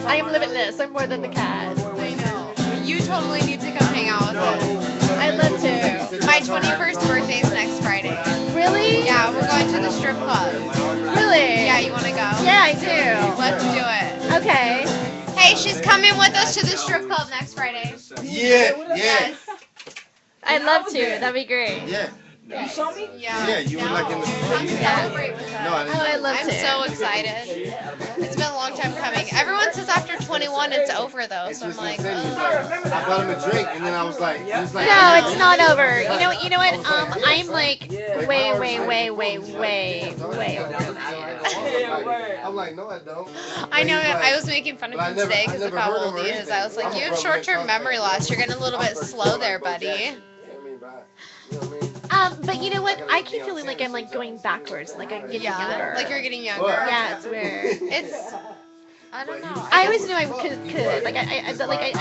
I am limitless. I'm more than the cat. I know. You totally need to come hang out with us. I'd love to. My 21st birthday is next Friday. Really? Yeah, we're going to the strip club. Really? Yeah, you want to go? Yeah, I do. Let's do it. Okay. Hey, she's coming with us to the strip club next Friday. Yeah. Yes. I'd love to. That'd be great. Yeah. You saw me? Yeah. You were like in the. Come celebrate with us. No, I didn't. Oh, I'd love I'm to. so excited. It's been a long time coming. Everyone says after 21 it's over though, so I'm like, ugh. I bought him a drink, and then I was like, he was like, No, it's not over. You know what? I'm like way over that. I'm like, no, I don't. I know. I was making fun of But I him never- today I because of never how heard him old or he is. I was like, anything. you I'm have from short-term memory loss. You're getting a little bit slow there, buddy. You know what I mean? But you know what? I keep feeling like I'm like going backwards, like I'm getting younger. Like you're getting younger. Yeah, it's weird. It's. I don't know. I always knew I could. Like I feel like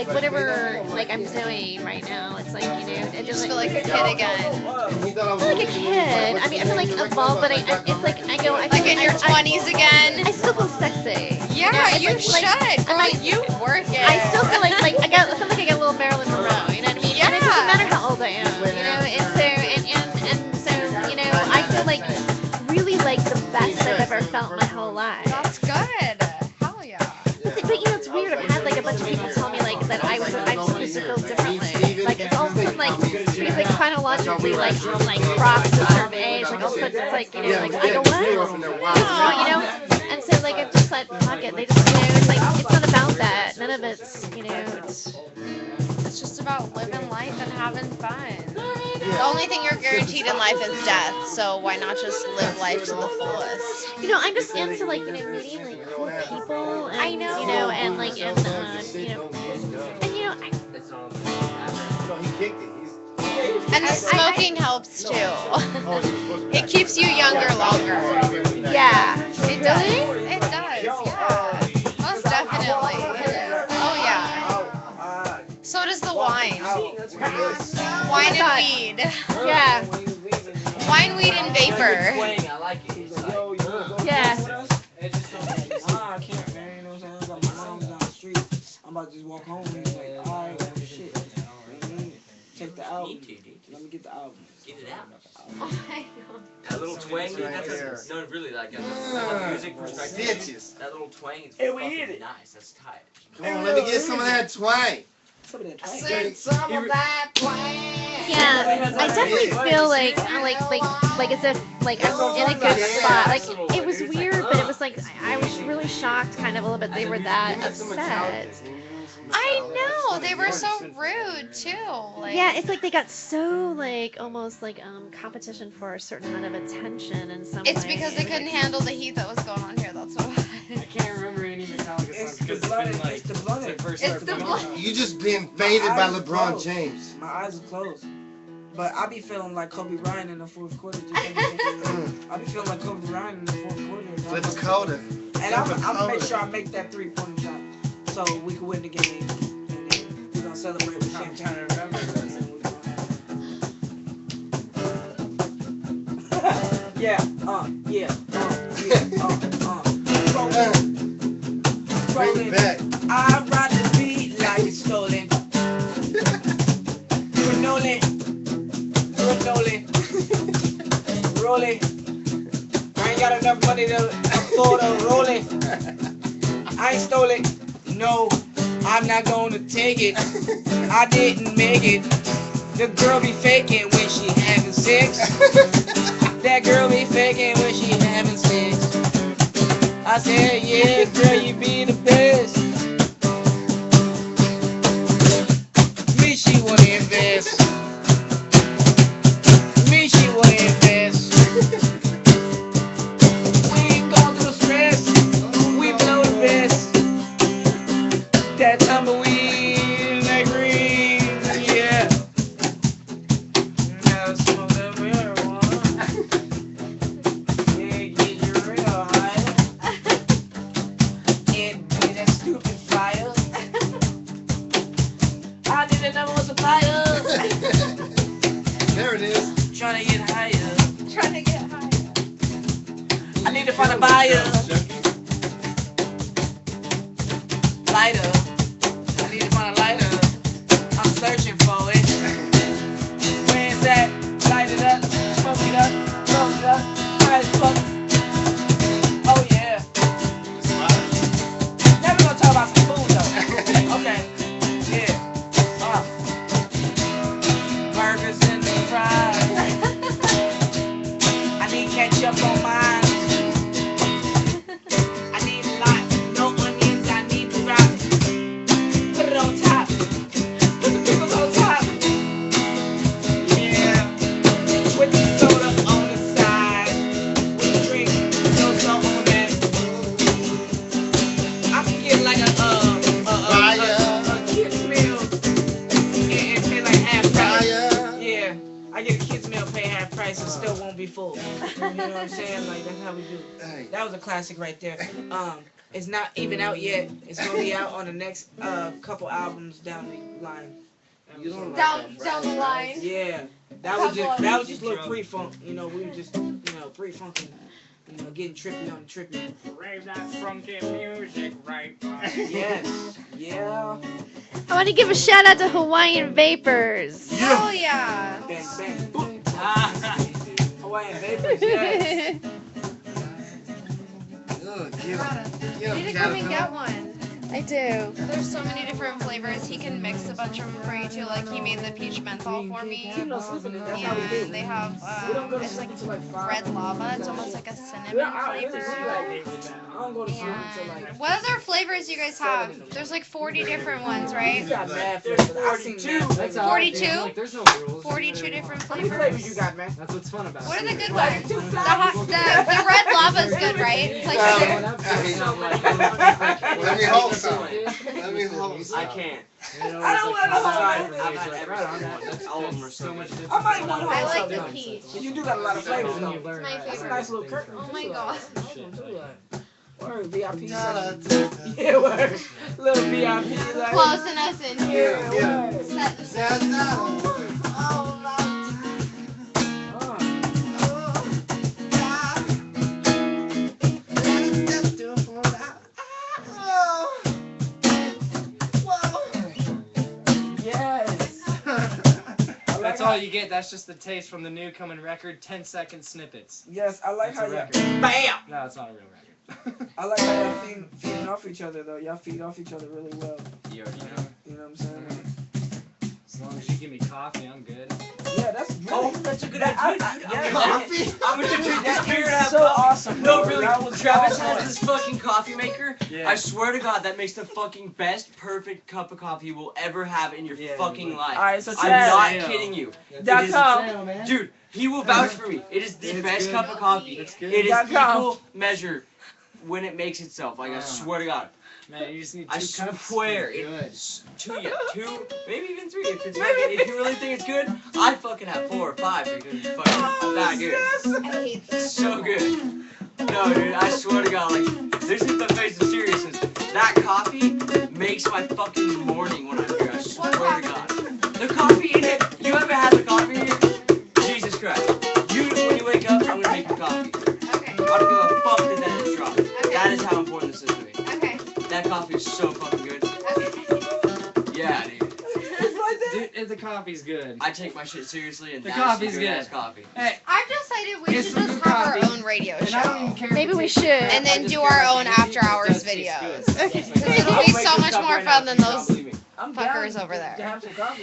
whatever like I'm doing right now, it's like it You just doesn't feel like a kid again. He thought I I was feel like a kid. I mean, I feel like evolved, but it's like I feel Like in your 20s again. I still feel sexy. Yeah, it's you like- should. Girl, like- you work it. I still feel like I feel like I got a little Marilyn Monroe. You know what I mean? And it doesn't matter how old I am. And so I feel like really like the best I've ever felt my whole life. That's good. Hell yeah. But it's weird. I've had like a bunch of people tell me like that I'm supposed to feel differently. Like it's almost like because like chronologically like crossed a certain age. Like all of a sudden it's like like I go what? And so like I just thought fuck it. They just it's like it's not about that. None of it's It's just about living life and having fun. The only thing you're guaranteed in life is death, so why not just live life to the fullest? I'm just into like meeting like cool people. And, I know. And like and I He kicked it. And the smoking helps too. It keeps you younger longer. yeah. It does. It does, yeah. Most definitely. Oh yeah. So does the wine. Wine and weed. Yeah. Wine, weed, and vapor. I like it. Yeah. I can't, man. You know what I'm saying? I got my mom's down the street. I'm about to just walk home. He's like, alright, well, shit. You know what I mean? Take the album. Let me get the album. Get it out. That little twang, dude, that's no, really, like, from a music perspective, Stitches. that little twang is Hey, we fucking hit it. nice. That's tight. Come on, let me get some of that twang. Some of that twang. Some of that Yeah, I definitely feel like as if like I'm in a good spot. Like it was weird, but it was like I was really shocked, kind of a little bit. They were that upset. I know. They were so rude too. Like, Yeah, it's like they got so like almost like competition for a certain amount of attention in some It's way. because they couldn't handle the heat that was going on here. That's what. I can't remember any Metallica songs It's the because it's blood. been like It's the blood. since I first It's started the playing blood. guitar. You just being faded by LeBron James. My eyes are closed. But I be feeling like Kobe Bryant in the fourth quarter. I be feeling like Kobe Bryant in the fourth quarter. Flip a coda. And I'm gonna make sure I make that 3-point shot so we can win the game. And then we're gonna celebrate with I'm championship. trying to remember. Yeah, Bring it back. I ride the beat like it's stolen. Rolling. I ain't got enough money to afford a rolling. I ain't stole it. No, I'm not gonna take it. I didn't make it. The girl be faking when she having sex. That girl be faking when she having sex. I said, yeah, girl, you be the best. Me, she wanna invest. Me, she wanna invest. We ain't going through the stress. We blow the best. That tumbleweed, that green, yeah. Now smoke that marijuana. Yeah, get you real high. And be that stupid fire. I did the number one supplier. There it is. Trying to get higher. Trying to get higher. I need to find a buyer. Lighter. I need to find a lighter. I'm searching for it. Where's that? Light it up. Smoke it up. Smoke it up. High as fuck. Oh yeah. Never gonna talk about some food though. Okay. Yeah. Burgers and fries. I need ketchup on mine. I need a lot. No onions. I need variety. Put it on top. Put the pickles on top. Yeah. With the soda on the side. With the drink. No salt on that. I can get like a kid's meal and pay like half price. Yeah. I get a kid's meal, pay half price, and still won't be full. You know what I'm saying? Like, that's how we do. That was a classic right there. It's not even out yet. It's gonna be out on the next couple albums down the line. Down the line. Yeah, that was just a little pre-funk. You know, we were just pre-funking. You know, getting trippy on the trippy. Rave that funky music right by. Yes. Yeah. I want to give a shout out to Hawaiian Vapors. Oh yeah. Bang bang. Boom. Hawaiian Vapors. Yes. You need to come and get one. I do. There's so many different flavors. He can mix a bunch of them for you too. Like he made the peach menthol for me. Keep no sleeping in. That's how we do. And they have We don't go to it's sleep like until like 5. red lava. It's almost like a cinnamon Yeah, I flavor. don't go to sleep until like. What other flavors you guys have? There's like 40 different ones, right? You got mad flavors. I've seen mad flavors. 42? There's no rules. 42 different How many flavors you flavors. got, man? That's what's fun about it. What are the good ones? The red lava's good, right? Like Let me hold some. Let me hold some. I can't. I don't want to I've had every Right on. single one. That's all of them are so much different. I might want to I hold like something. the peach. You do got a lot of flavors Then you though. learn my that. That's a favorite. nice little curtain. Oh my god. Word, VIP. Yeah, word. Little VIP. Like, Closing us in here. yeah, word. Setting us up. Yes. That's all you get. That's just the taste from the new coming record. 10-second snippets. Yes, I like That's how a y'all. record. Bam. No, it's not a real record. I like how y'all feeding off each other though. Y'all feed off each other really well. You already know. You know what I'm saying? As long as you give me coffee, I'm good. Yeah, that's really. Oh, that's a good that, idea. yeah, Coffee? I'm gonna drink this beer and have so coffee. awesome. No, bro. really, That was Travis awesome. has this fucking coffee maker. Yeah. I swear to God, that makes the fucking best, perfect cup of coffee you will ever have in your fucking life. Alright, so I'm Travis. not kidding you. Dot com. Dude, he will vouch for me. It is the It's best good. cup of coffee. It's good. It is Dot com. equal measure when it makes itself. Like, I swear to God. Man, you just need 2 I cups. swear, Good. it's two, maybe even 3. If you really think it's good, I'd fucking have 4 or 5 because it's fucking that good. I hate this. So good. No, dude, I swear to God, like, there's no face of seriousness. That coffee makes my fucking morning when I'm here. I swear to God. The coffee in it. You ever had the coffee in it? Jesus Christ. When you wake up, I'm gonna make you coffee. Okay. I don't give a fuck that that is drop. Okay. That is how important this is to me. Okay. That coffee is so fucking good. Okay. Yeah, dude. Dude, the coffee's good. I take my shit seriously, and The that's coffee's good good. ass coffee. Hey, I've just decided we should just have our own radio show. Maybe we should. And then do our own after hours videos. It'll be so much more fun than those fuckers over there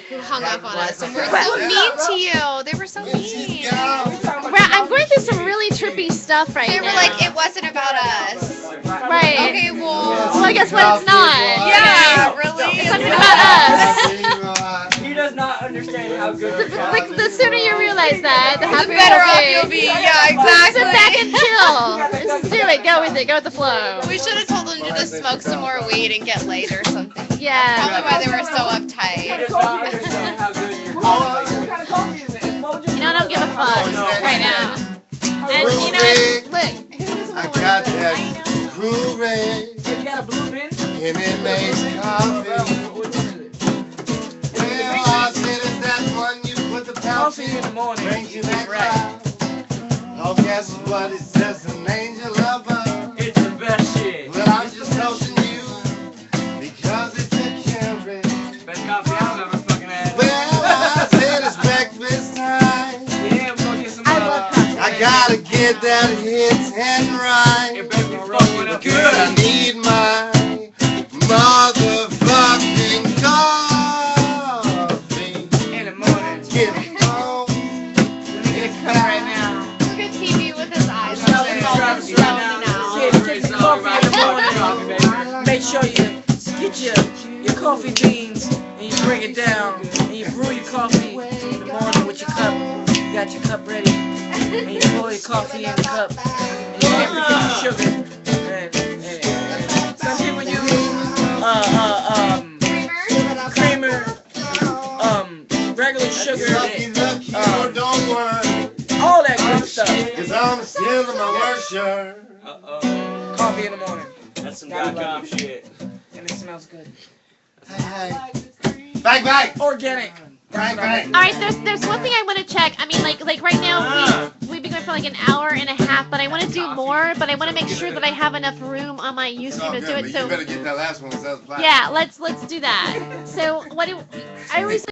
who hung up on us and were so mean to you. They were so mean. I'm going through some really trippy stuff right now. They were like, it wasn't about us. Right. Okay, well. Well, guess what? It's not. Yeah, really? It's not even about us. He does not understand how good The sooner you realize that, the The happier better you'll off be. you'll be. Yeah, exactly. Sit back and chill. Just do it. Go with it. Go with the flow. We should have told them to just smoke some more weed and get laid or something. Yeah. Probably why they were so uptight. He does not understand how good your coffee is. You know, I don't give a fuck right now. And you know, look. I got that groovy. You got a blue bin? And it makes coffee. Well, I said it's that one you put the Coffee coffee in the morning. brings you that Right. right. Oh, guess what? It says an angel lover. It's the best shit. Well, I'm just toasting you because it's a Camry. Best coffee I've ever fucking had. Well, I said it's breakfast time. Yeah, I'm gonna get some. I love coffee. I gotta get that hit and right. It better be fucking up Good, I good. need my motherfucking coffee. In the morning. Get it on. Get a cup right now. Look at TV with his eyes Stop open, it, all stop it, stoned stop now. Yeah, get your coffee in the morning. Make sure you get your coffee beans and you bring it down and you brew your coffee in the morning with your cup. You got your cup ready and you pour your coffee in the cup and you give it sugar. And some people use creamer, regular sugar, Lucky, lucky, or don't worry. all that good stuff. Cause I'm still in my work shirt. Uh-oh. Coffee in the morning That's some .com shit. and it smells good. Hey. Bang. Organic. Bang. All right, there's one thing I want to check. I mean, like right now we've been going for like an hour and a half, but I want to do more. But I want to make sure that I have enough room on my YouTube to do it. So You better get that last one. yeah, let's do that. So what do I always